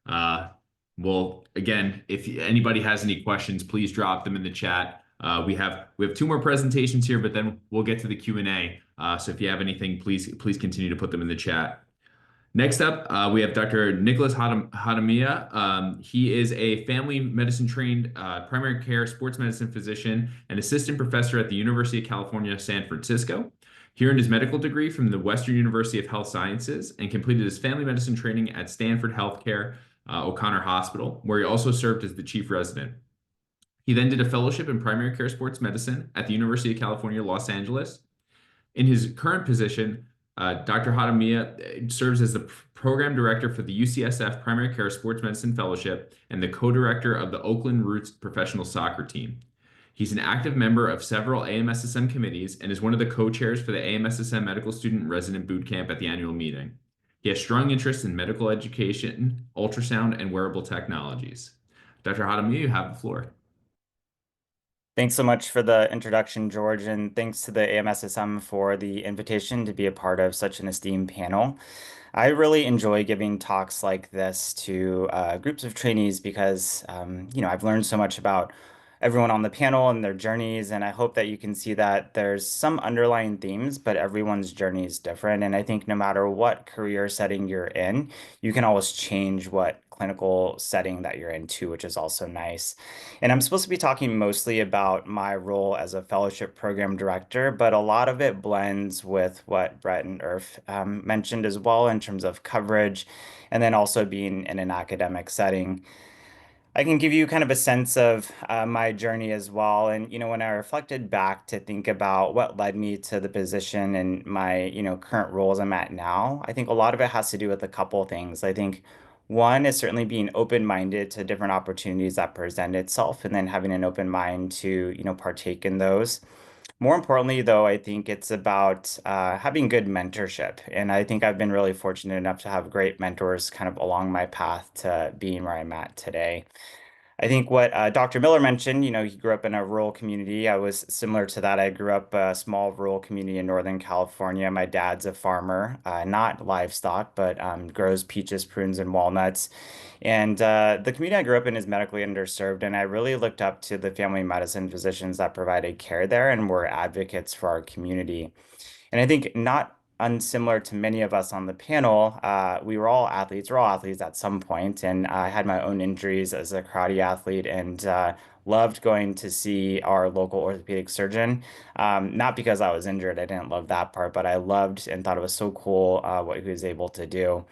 Well, again, if anybody has any questions, please drop them in the chat. We have 2 more presentations here, but then we'll get to the Q&A. So if you have anything, please continue to put them in the chat. Next up, we have Dr. Nicolas Hatamiya. He is a family medicine trained primary care sports medicine physician and assistant professor at the University of California, San Francisco. He earned his medical degree from the Western University of Health Sciences and completed his family medicine training at Stanford Healthcare O'Connor Hospital, where he also served as the chief resident. He then did a fellowship in primary care sports medicine at the University of California, Los Angeles. In his current position, Dr. Hatamiya serves as the program director for the UCSF Primary Care Sports Medicine Fellowship and the co-director of the Oakland Roots professional soccer team. He's an active member of several AMSSM committees and is one of the co-chairs for the AMSSM Medical Student Resident Boot Camp at the annual meeting. He has strong interest in medical education, ultrasound, and wearable technologies. Dr. Hatamiya, you have the floor. Thanks so much for the introduction, George, and thanks to the AMSSM for the invitation to be a part of such an esteemed panel. I really enjoy giving talks like this to groups of trainees because, I've learned so much about everyone on the panel and their journeys. And I hope that you can see that there's some underlying themes, but everyone's journey is different. And I think no matter what career setting you're in, you can always change what clinical setting that you're in too, which is also nice. And I'm supposed to be talking mostly about my role as a fellowship program director, but a lot of it blends with what Brett and Irf mentioned as well in terms of coverage, and then also being in an academic setting. I can give you kind of a sense of my journey as well. And, when I reflected back to think about what led me to the position and my, current roles I'm at now, I think a lot of it has to do with a couple of things. I think one is certainly being open-minded to different opportunities that present itself and then having an open mind to, partake in those. More importantly, though, I think it's about having good mentorship. And I think I've been really fortunate enough to have great mentors kind of along my path to being where I'm at today. I think what Dr. Miller mentioned, he grew up in a rural community. I was similar to that. I grew up a small rural community in Northern California. My dad's a farmer, not livestock, but grows peaches, prunes, and walnuts. And the community I grew up in is medically underserved, and I really looked up to the family medicine physicians that provided care there and were advocates for our community. And I think not unsimilar to many of us on the panel, we were all athletes. We're all athletes at some point, and I had my own injuries as a karate athlete and loved going to see our local orthopedic surgeon. Not because I was injured, I didn't love that part, but I loved and thought it was so cool what he was able to do.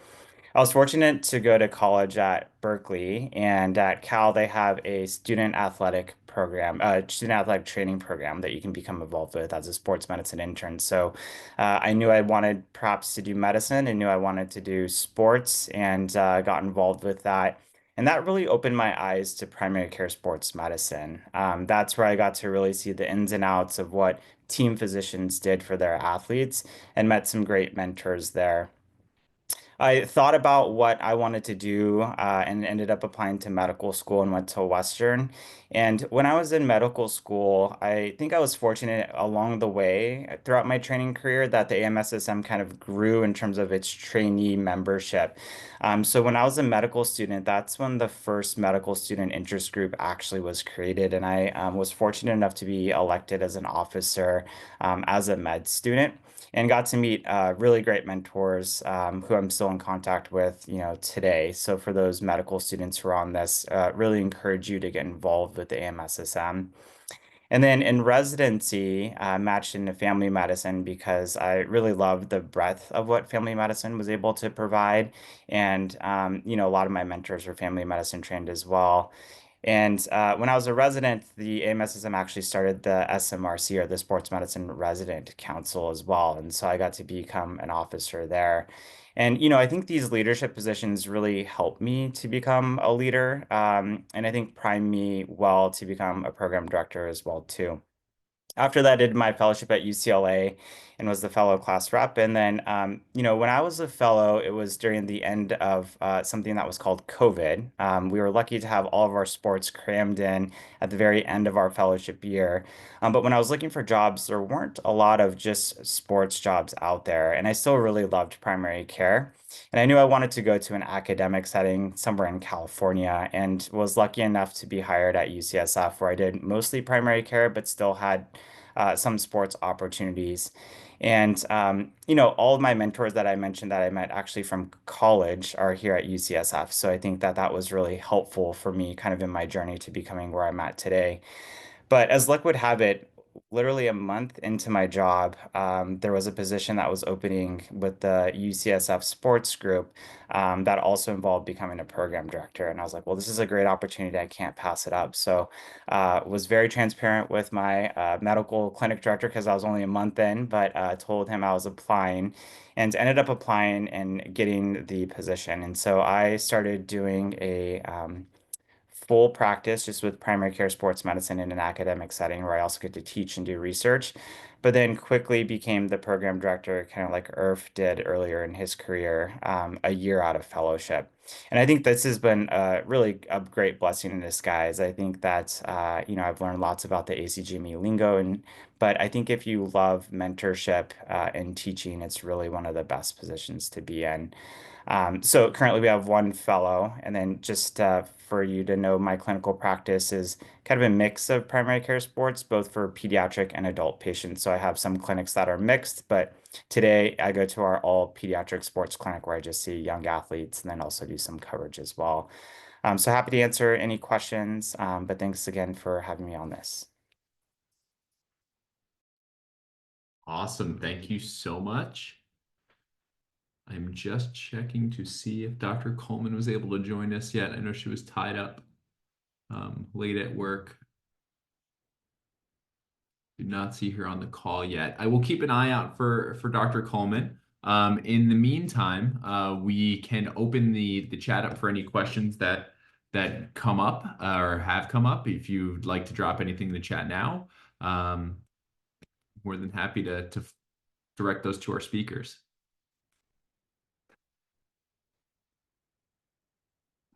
I was fortunate to go to college at Berkeley, and at Cal, they have a student athletic program, student athletic training program that you can become involved with as a sports medicine intern. So I knew I wanted perhaps to do medicine and knew I wanted to do sports and got involved with that. And that really opened my eyes to primary care sports medicine. That's where I got to really see the ins and outs of what team physicians did for their athletes and met some great mentors there. I thought about what I wanted to do and ended up applying to medical school and went to Western. And when I was in medical school, I think I was fortunate along the way throughout my training career that the AMSSM kind of grew in terms of its trainee membership. So when I was a medical student, that's when the first medical student interest group actually was created. And I was fortunate enough to be elected as an officer as a med student and got to meet really great mentors who I'm still in contact with, today. So for those medical students who are on this, really encourage you to get involved with the AMSSM. And then in residency, matched into family medicine because I really loved the breadth of what family medicine was able to provide. And, a lot of my mentors were family medicine trained as well. And when I was a resident, the AMSSM actually started the SMRC, or the Sports Medicine Resident Council, as well. And so I got to become an officer there. And, I think these leadership positions really helped me to become a leader. And I think prime me well to become a program director as well, too. After that, I did my fellowship at UCLA and was the fellow class rep. And then, when I was a fellow, it was during the end of something that was called COVID. We were lucky to have all of our sports crammed in at the very end of our fellowship year. But when I was looking for jobs, there weren't a lot of just sports jobs out there. And I still really loved primary care. And I knew I wanted to go to an academic setting somewhere in California and was lucky enough to be hired at UCSF, where I did mostly primary care, but still had some sports opportunities. And, all of my mentors that I mentioned that I met actually from college are here at UCSF. So I think that that was really helpful for me kind of in my journey to becoming where I'm at today. But as luck would have it, literally a month into my job, there was a position that was opening with the UCSF sports group that also involved becoming a program director. And I was like, well, this is a great opportunity. I can't pass it up. So was very transparent with my medical clinic director because I was only a month in, but told him I was applying and ended up applying and getting the position. And so I started doing a full practice just with primary care sports medicine in an academic setting where I also get to teach and do research, but then quickly became the program director, kind of like Irf did earlier in his career, a year out of fellowship. And I think this has been really a great blessing in disguise. I think that, I've learned lots about the ACGME lingo, but I think if you love mentorship and teaching, it's really one of the best positions to be in. So currently we have one fellow, and then just for you to know, my clinical practice is kind of a mix of primary care sports, both for pediatric and adult patients. So I have some clinics that are mixed, but today I go to our all pediatric sports clinic where I just see young athletes and then also do some coverage as well. So happy to answer any questions, but thanks again for having me on this. Awesome. Thank you so much. I'm just checking to see if Dr. Coleman was able to join us yet. I know she was tied up late at work. Do not see her on the call yet. I will keep an eye out for Dr. Coleman. In the meantime, we can open the chat up for any questions that come up or have come up. If you'd like to drop anything in the chat now, more than happy to direct those to our speakers.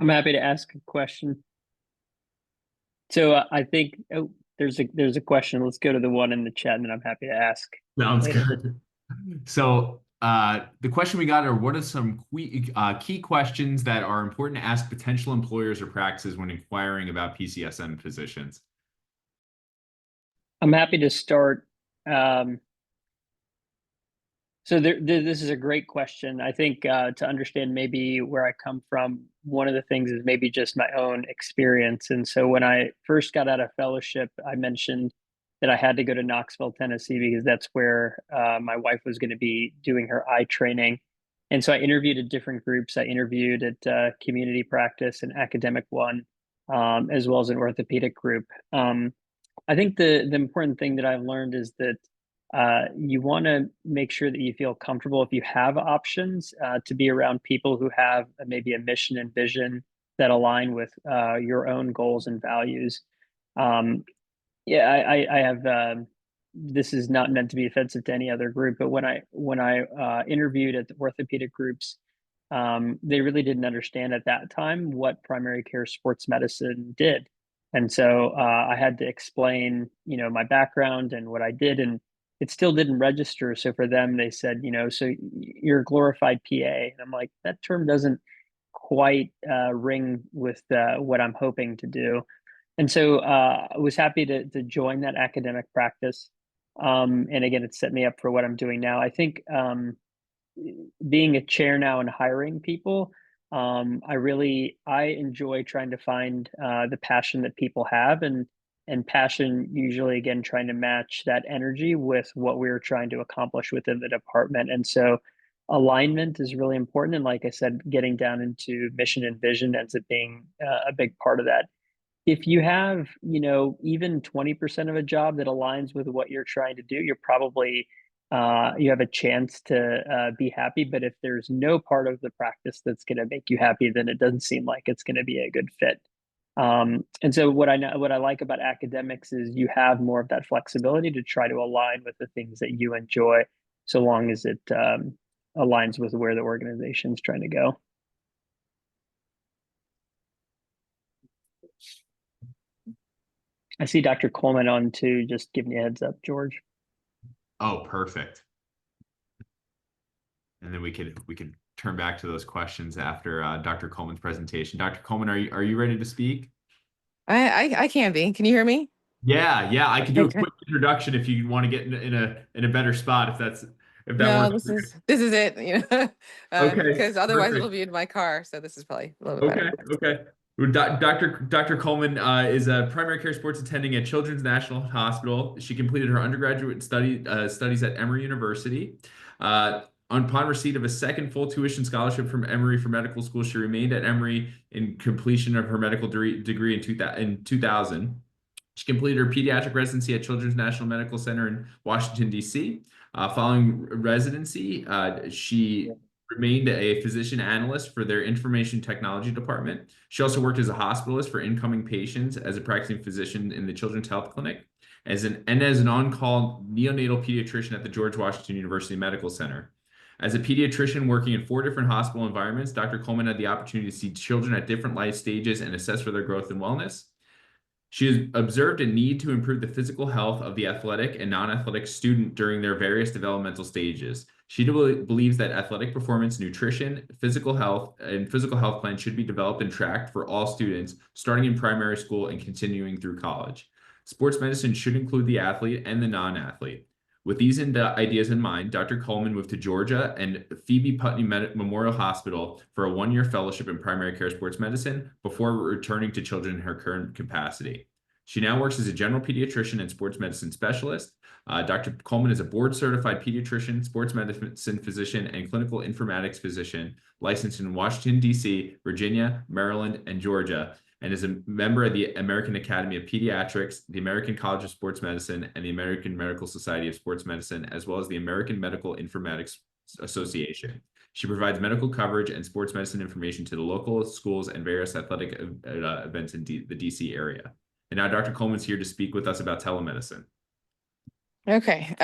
I'm happy to ask a question. So I think there's a question. Let's go to the one in the chat, and then I'm happy to ask. Sounds later. good. So the question we got are, what are some key questions that are important to ask potential employers or practices when inquiring about PCSM positions? I'm happy to start. So this is a great question. I think to understand maybe where I come from, one of the things is maybe just my own experience. And so when I first got out of fellowship, I mentioned that I had to go to Knoxville, Tennessee, because that's where my wife was going to be doing her eye training. And so I interviewed at different groups. I interviewed at community practice, an academic one, as well as an orthopedic group. I think the important thing that I've learned is that you want to make sure that you feel comfortable, if you have options, to be around people who have maybe a mission and vision that align with your own goals and values. Yeah, I have. This is not meant to be offensive to any other group, but when I interviewed at the orthopedic groups, they really didn't understand at that time what primary care sports medicine did, and so I had to explain, my background and what I did, and it still didn't register. So for them, they said, so you're a glorified PA, and I'm like, that term doesn't quite ring with what I'm hoping to do. And so I was happy to join that academic practice. And again, it set me up for what I'm doing now. I think being a chair now and hiring people, I enjoy trying to find the passion that people have, and passion usually, again, trying to match that energy with what we're trying to accomplish within the department. And so alignment is really important. And like I said, getting down into mission and vision ends up being a big part of that. If you have, even 20% of a job that aligns with what you're trying to do, you're probably, you have a chance to be happy. But if there's no part of the practice that's going to make you happy, then it doesn't seem like it's going to be a good fit. And so what I like about academics is you have more of that flexibility to try to align with the things that you enjoy, so long as it aligns with where the organization's trying to go. I see Dr. Coleman on too. Just giving you a heads up, George. Oh, perfect. And then we could turn back to those questions after Dr. Coleman's presentation. Dr. Coleman, are you ready to speak? I can be. Can you hear me? Yeah. I could do a quick introduction if you want to get in a better spot, if that No, works. this is it. Okay. Because otherwise Perfect. it'll be in my car. So this is probably a little bit better. Okay. Well, Dr. Coleman is a primary care sports attending at Children's National Hospital. She completed her undergraduate studies at Emory University. Upon receipt of a second full tuition scholarship from Emory for medical school, she remained at Emory in completion of her medical degree in 2000. She completed her pediatric residency at Children's National Medical Center in Washington, D.C. Following residency, she remained a physician analyst for their information technology department. She also worked as a hospitalist for incoming patients, as a practicing physician in the Children's Health Clinic, as an on-call neonatal pediatrician at the George Washington University Medical Center. As a pediatrician working in 4 different hospital environments, Dr. Coleman had the opportunity to see children at different life stages and assess for their growth and wellness. She has observed a need to improve the physical health of the athletic and non-athletic student during their various developmental stages. She believes that athletic performance, nutrition, physical health plans should be developed and tracked for all students, starting in primary school and continuing through college. Sports medicine should include the athlete and the non-athlete. With these ideas in mind, Dr. Coleman moved to Georgia and Phoebe Putney Memorial Hospital for a one-year fellowship in primary care sports medicine before returning to children in her current capacity. She now works as a general pediatrician and sports medicine specialist. Dr. Coleman is a board-certified pediatrician, sports medicine physician, and clinical informatics physician licensed in Washington, D.C., Virginia, Maryland, and Georgia, and is a member of the American Academy of Pediatrics, the American College of Sports Medicine, and the American Medical Society of Sports Medicine, as well as the American Medical Informatics Association. She provides medical coverage and sports medicine information to the local schools and various athletic events in the DC area. And now Dr. Coleman's here to speak with us about telemedicine. Okay.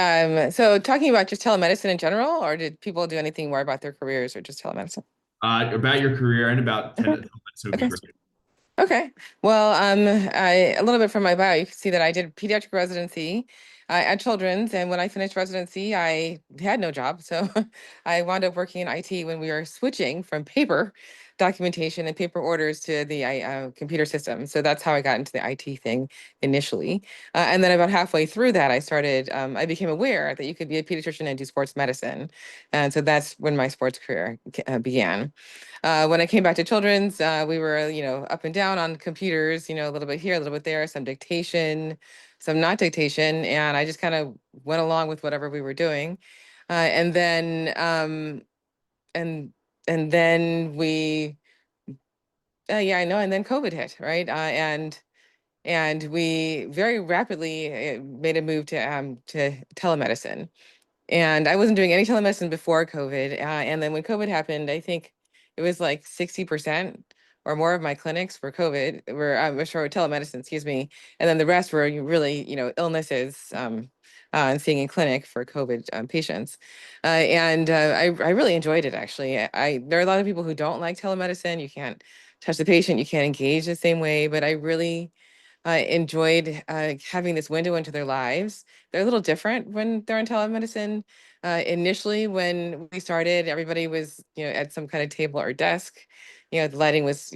So talking about just telemedicine in general, or did people do anything more about their careers or just telemedicine? About your career and about telemedicine would be great. Okay. Well, a little bit from my bio, you can see that I did pediatric residency at Children's, and when I finished residency, I had no job. So I wound up working in IT when we were switching from paper documentation and paper orders to the computer system. So that's how I got into the IT thing initially. And then about halfway through that, I became aware that you could be a pediatrician and do sports medicine. And so that's when my sports career began. When I came back to Children's, we were, up and down on computers, a little bit here, a little bit there, some dictation, some not dictation, and I just kind of went along with whatever we were doing. And then and then we, I know, and then COVID hit, right? And we very rapidly made a move to telemedicine. And I wasn't doing any telemedicine before COVID. And then when COVID happened, I think it was like 60% or more of my clinics for COVID were telemedicine, excuse me. And then the rest were really, illnesses and seeing in clinic for COVID patients. I really enjoyed it, actually. There are a lot of people who don't like telemedicine. You can't touch the patient, you can't engage the same way, but I really enjoyed having this window into their lives. They're a little different when they're in telemedicine. Initially, when we started, everybody was, at some kind of table or desk. The lighting was,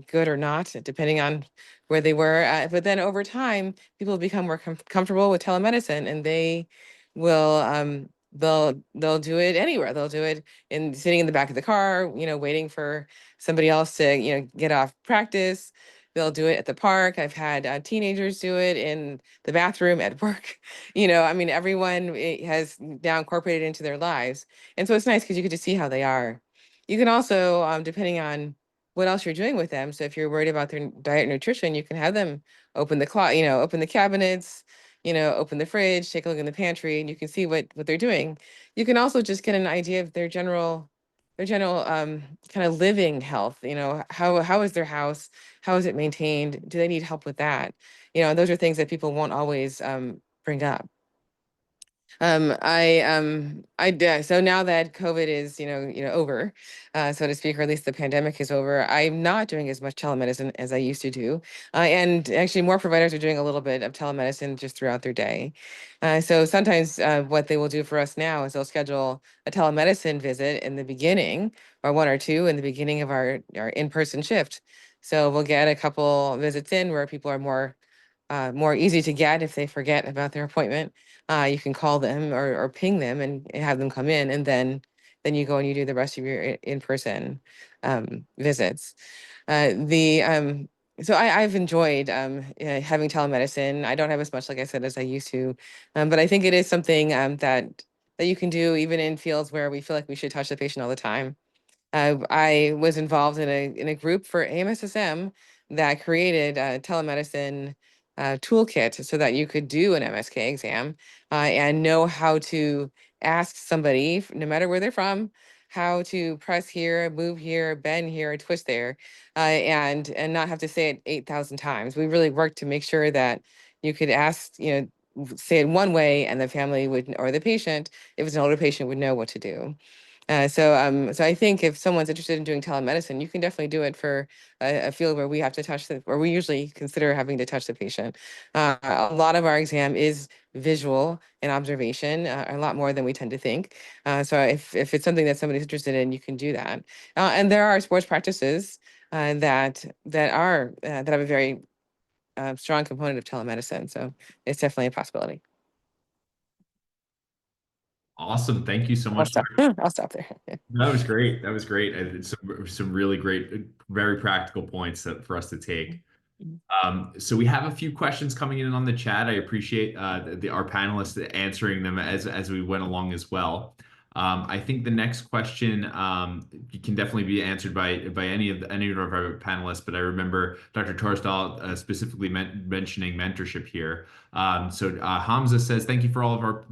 good or not, depending on where they were. But then over time, people become more comfortable with telemedicine, and they will, they'll do it anywhere. They'll do it in sitting in the back of the car, waiting for somebody else to, get off practice. They'll do it at the park. I've had teenagers do it in the bathroom at work. Everyone has now incorporated into their lives. And so it's nice because you get to see how they are. You can also, depending on what else you're doing with them. So if you're worried about their diet and nutrition, you can have them open the open the cabinets, open the fridge, take a look in the pantry, and you can see what they're doing. You can also just get an idea of their general kind of living health. How is their house? How is it maintained? Do they need help with that? Those are things that people won't always bring up. So now that COVID is, over, so to speak, or at least the pandemic is over, I'm not doing as much telemedicine as I used to do. And actually more providers are doing a little bit of telemedicine just throughout their day. So sometimes what they will do for us now is they'll schedule a telemedicine visit in the beginning, or one or two in the beginning of our in-person shift. So we'll get a couple visits in where people are more easy to get if they forget about their appointment. You can call them or ping them and have them come in, and then you go and you do the rest of your in-person visits. So I've enjoyed having telemedicine. I don't have as much, like I said, as I used to, but I think it is something that you can do even in fields where we feel like we should touch the patient all the time. I was involved in a group for AMSSM that created a telemedicine toolkit so that you could do an MSK exam and know how to ask somebody, no matter where they're from, how to press here, move here, bend here, twist there, and not have to say it 8,000 times. We really worked to make sure that you could ask, say it one way, and the family would, or the patient, if it's an older patient, would know what to do. So I think if someone's interested in doing telemedicine, you can definitely do it for a field where we have to touch where we usually consider having to touch the patient. A lot of our exam is visual and observation, a lot more than we tend to think. So if it's something that somebody's interested in, you can do that. And there are sports practices that have a very strong component of telemedicine. So it's definitely a possibility. Awesome. Thank you so much. I'll stop there. That was great. That was great. And some really great, very practical points for us to take. So we have a few questions coming in on the chat. I appreciate our panelists answering them as we went along as well. I think the next question can definitely be answered by any of our panelists, but I remember Dr. Toresdahl specifically mentioning mentorship here. So Hamza says, thank you for all of our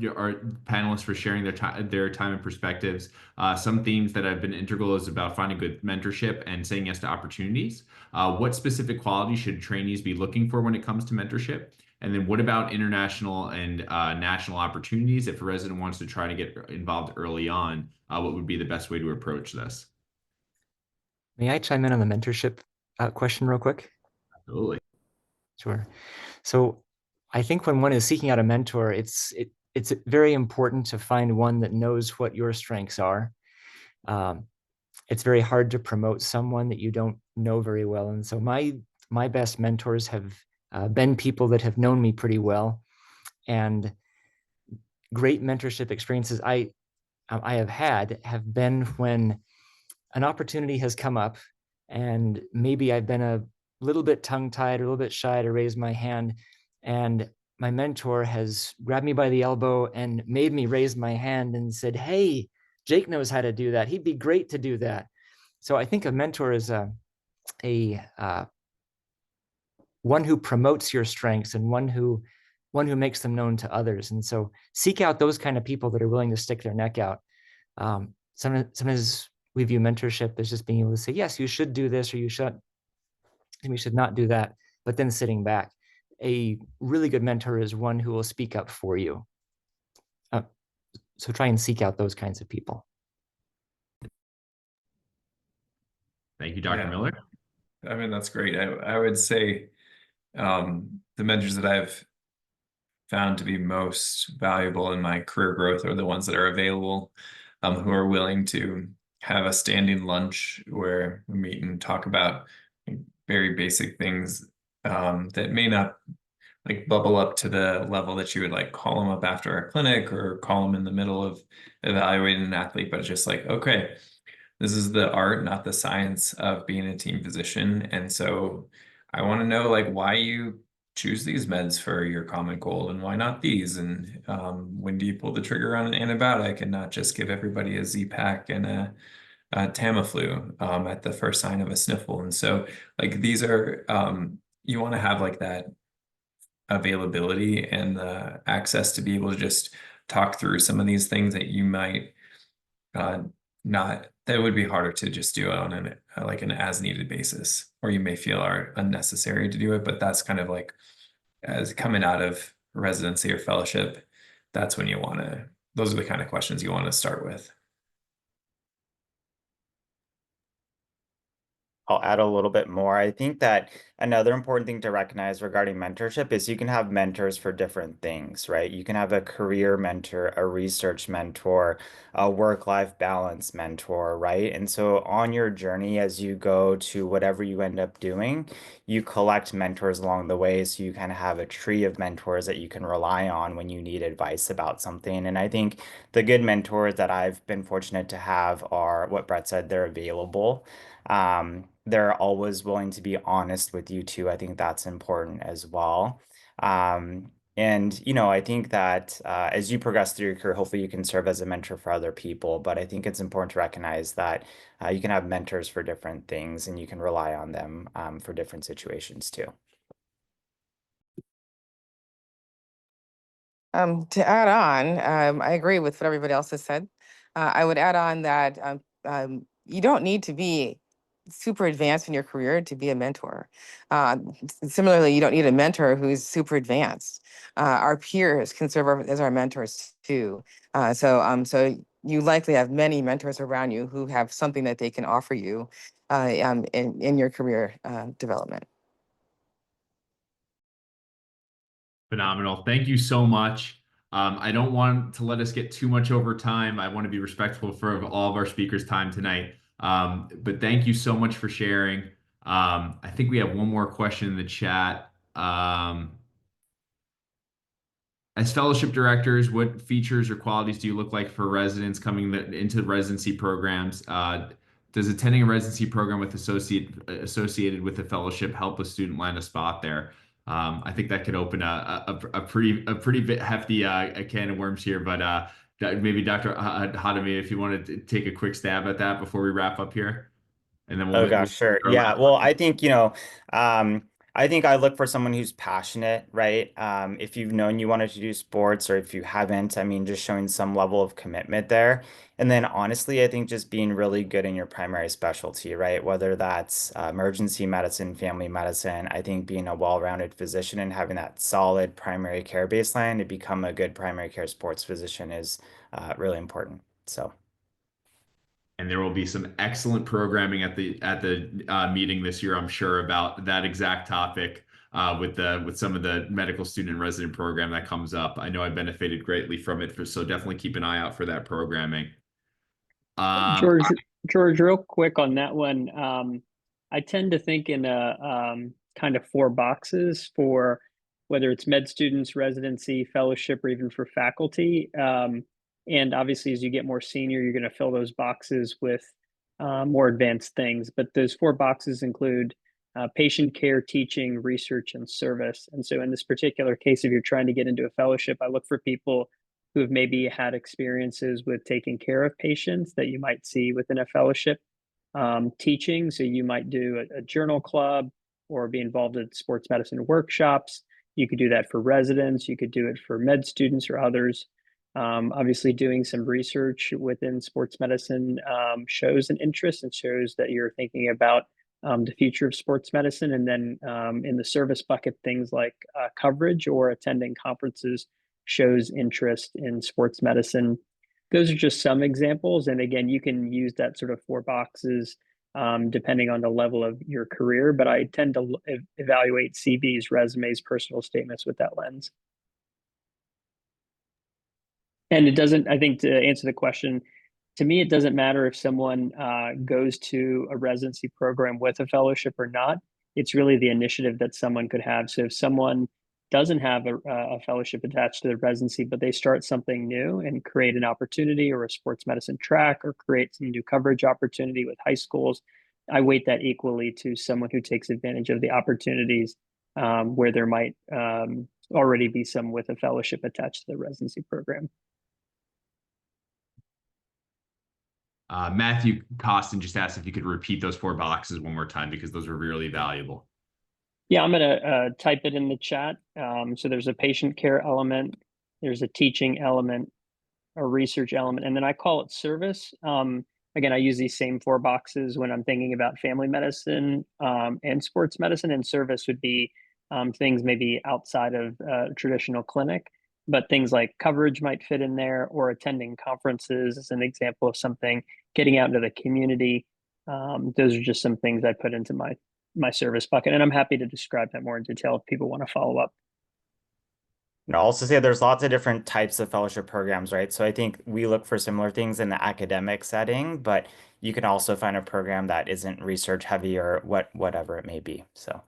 panelists for sharing their time and perspectives. Some themes that have been integral is about finding good mentorship and saying yes to opportunities. What specific qualities should trainees be looking for when it comes to mentorship? And then what about international and national opportunities? If a resident wants to try to get involved early on, what would be the best way to approach this? May I chime in on the mentorship question real quick? Absolutely. Sure. So I think when one is seeking out a mentor, it's very important to find one that knows what your strengths are. It's very hard to promote someone that you don't know very well. And so my best mentors have been people that have known me pretty well, and great mentorship experiences I have been when an opportunity has come up and maybe I've been a little bit tongue-tied or a little bit shy to raise my hand, and my mentor has grabbed me by the elbow and made me raise my hand and said, hey, Jake knows how to do that. He'd be great to do that. So I think a mentor is one who promotes your strengths and one who makes them known to others. And so seek out those kind of people that are willing to stick their neck out. Sometimes we view mentorship as just being able to say, yes, you should do this, or you should not do that, but then sitting back. A really good mentor is one who will speak up for you. So try and seek out those kinds of people. Thank you, Dr. Miller. I mean, that's great. I would say the mentors that I've found to be most valuable in my career growth are the ones that are available, who are willing to have a standing lunch where we meet and talk about very basic things that may not like bubble up to the level that you would like call them up after a clinic or call them in the middle of evaluating an athlete, but it's just like, okay, this is the art, not the science of being a team physician. And so I want to know like why you choose these meds for your common cold and why not these? And when do you pull the trigger on an antibiotic and not just give everybody a Z-Pak and a Tamiflu at the first sign of a sniffle? And so like these are, you want to have like that availability and the access to be able to just talk through some of these things that you might that would be harder to just do on an as needed basis, or you may feel are unnecessary to do it. But that's kind of like as coming out of residency or fellowship, that's when you want to, those are the kind of questions you want to start with. I'll add a little bit more. I think that another important thing to recognize regarding mentorship is you can have mentors for different things, right? You can have a career mentor, a research mentor, a work-life balance mentor, right? And so on your journey, as you go to whatever you end up doing, you collect mentors along the way. So you kind of have a tree of mentors that you can rely on when you need advice about something. And I think the good mentors that I've been fortunate to have are what Brett said, they're available. They're always willing to be honest with you too. I think that's important as well. And, you know, I think that as you progress through your career, hopefully you can serve as a mentor for other people. But I think it's important to recognize that you can have mentors for different things and you can rely on them for different situations too. To add on, I agree with what everybody else has said. I would add on that you don't need to be super advanced in your career to be a mentor. Similarly, you don't need a mentor who's super advanced. Our peers can serve as our mentors too. So you likely have many mentors around you who have something that they can offer you in your career development. Phenomenal. Thank you so much. I don't want to let us get too much over time. I want to be respectful for all of our speakers' time tonight. But thank you so much for sharing. I think we have one more question in the chat. As fellowship directors, what features or qualities do you look like for residents coming into residency programs? Does attending a residency program with associated with a fellowship help a student land a spot there? I think that could open a pretty hefty can of worms here, but maybe Dr. Hatamiya, if you wanted to take a quick stab at that before we wrap up here, and then Oh gosh, sure. Yeah. Well, I think, I think I look for someone who's passionate, right? If you've known you wanted to do sports, or if you haven't, I mean, just showing some level of commitment there. And then honestly, I think just being really good in your primary specialty, right? Whether that's emergency medicine, family medicine, I think being a well-rounded physician and having that solid primary care baseline to become a good primary care sports physician is really important. So. And there will be some excellent programming at the meeting this year, I'm sure, about that exact topic with some of the medical student and resident program that comes up. I know I benefited greatly from it, so definitely keep an eye out for that programming. George, real quick on that one. I tend to think in a kind of 4 boxes for whether it's med students, residency, fellowship, or even for faculty. And obviously, as you get more senior, you're going to fill those boxes with more advanced things. But those 4 boxes include patient care, teaching, research, and service. And so in this particular case, if you're trying to get into a fellowship, I look for people who have maybe had experiences with taking care of patients that you might see within a fellowship. Teaching, so you might do a journal club or be involved in sports medicine workshops. You could do that for residents. You could do it for med students or others. Obviously, doing some research within sports medicine shows an interest and shows that you're thinking about the future of sports medicine. And then in the service bucket, things like coverage or attending conferences shows interest in sports medicine. Those are just some examples. And again, you can use that sort of 4 boxes depending on the level of your career. But I tend to evaluate CVs, resumes, personal statements with that lens. And it doesn't, I think, to answer the question, to me, it doesn't matter if someone goes to a residency program with a fellowship or not. It's really the initiative that someone could have. So if someone doesn't have a fellowship attached to their residency, but they start something new and create an opportunity or a sports medicine track or create some new coverage opportunity with high schools, I weight that equally to someone who takes advantage of the opportunities where there might already be some with a fellowship attached to the residency program. Matthew Costin just asked if you could repeat those 4 boxes one more time, because those were really valuable. Yeah, I'm going to type it in the chat. So there's a patient care element, there's a teaching element, a research element, and then I call it service. Again, I use these same 4 boxes when I'm thinking about family medicine and sports medicine, and service would be things maybe outside of traditional clinic, but things like coverage might fit in there, or attending conferences is an example of something, getting out into the community. Those are just some things I put into my service bucket, and I'm happy to describe that more in detail if people want to follow up. And I'll also say there's lots of different types of fellowship programs, right? So I think we look for similar things in the academic setting, but you can also find a program that isn't research heavy or whatever it may be. So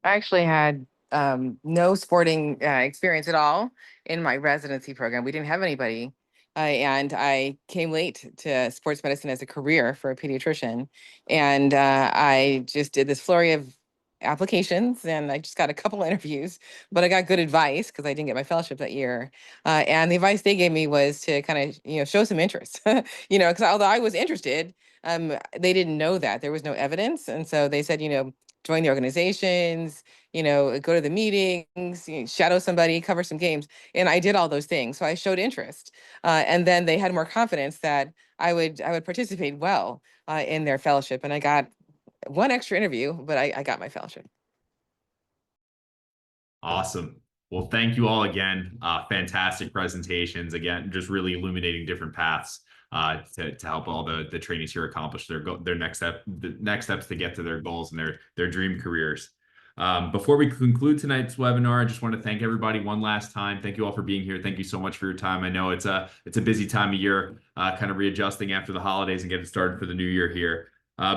I actually had no sporting experience at all in my residency program. We didn't have anybody. And I came late to sports medicine as a career for a pediatrician. And I just did this flurry of applications, and I just got a couple interviews, but I got good advice because I didn't get my fellowship that year. And the advice they gave me was to kind of, show some interest, because although I was interested, they didn't know that there was no evidence. And so they said, join the organizations, go to the meetings, shadow somebody, cover some games. And I did all those things. So I showed interest. And then they had more confidence that I would participate well in their fellowship. And I got one extra interview, but I got my fellowship. Awesome. Well, thank you all again. Fantastic presentations. Again, just really illuminating different paths to help all the trainees here accomplish their next steps to get to their goals and their dream careers. Before we conclude tonight's webinar, I just want to thank everybody one last time. Thank you all for being here. Thank you so much for your time. I know it's a busy time of year, kind of readjusting after the holidays and getting started for the new year here.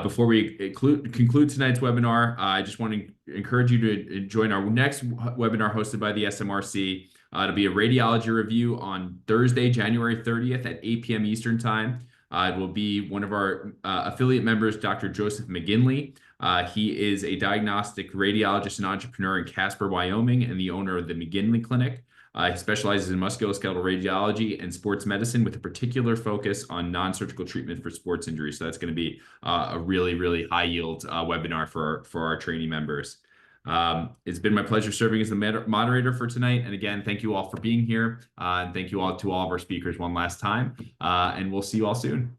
Before we conclude tonight's webinar, I just want to encourage you to join our next webinar hosted by the SMRC. It'll be a radiology review on Thursday, January 30th at 8 p.m. Eastern Time. It will be one of our affiliate members, Dr. Joseph McGinley. He is a diagnostic radiologist and entrepreneur in Casper, Wyoming, and the owner of the McGinley Clinic. He specializes in musculoskeletal radiology and sports medicine with a particular focus on non-surgical treatment for sports injuries. So that's going to be a really, really high yield webinar for our trainee members. It's been my pleasure serving as the moderator for tonight. And again, thank you all for being here. And thank you all to all of our speakers one last time. And we'll see you all soon.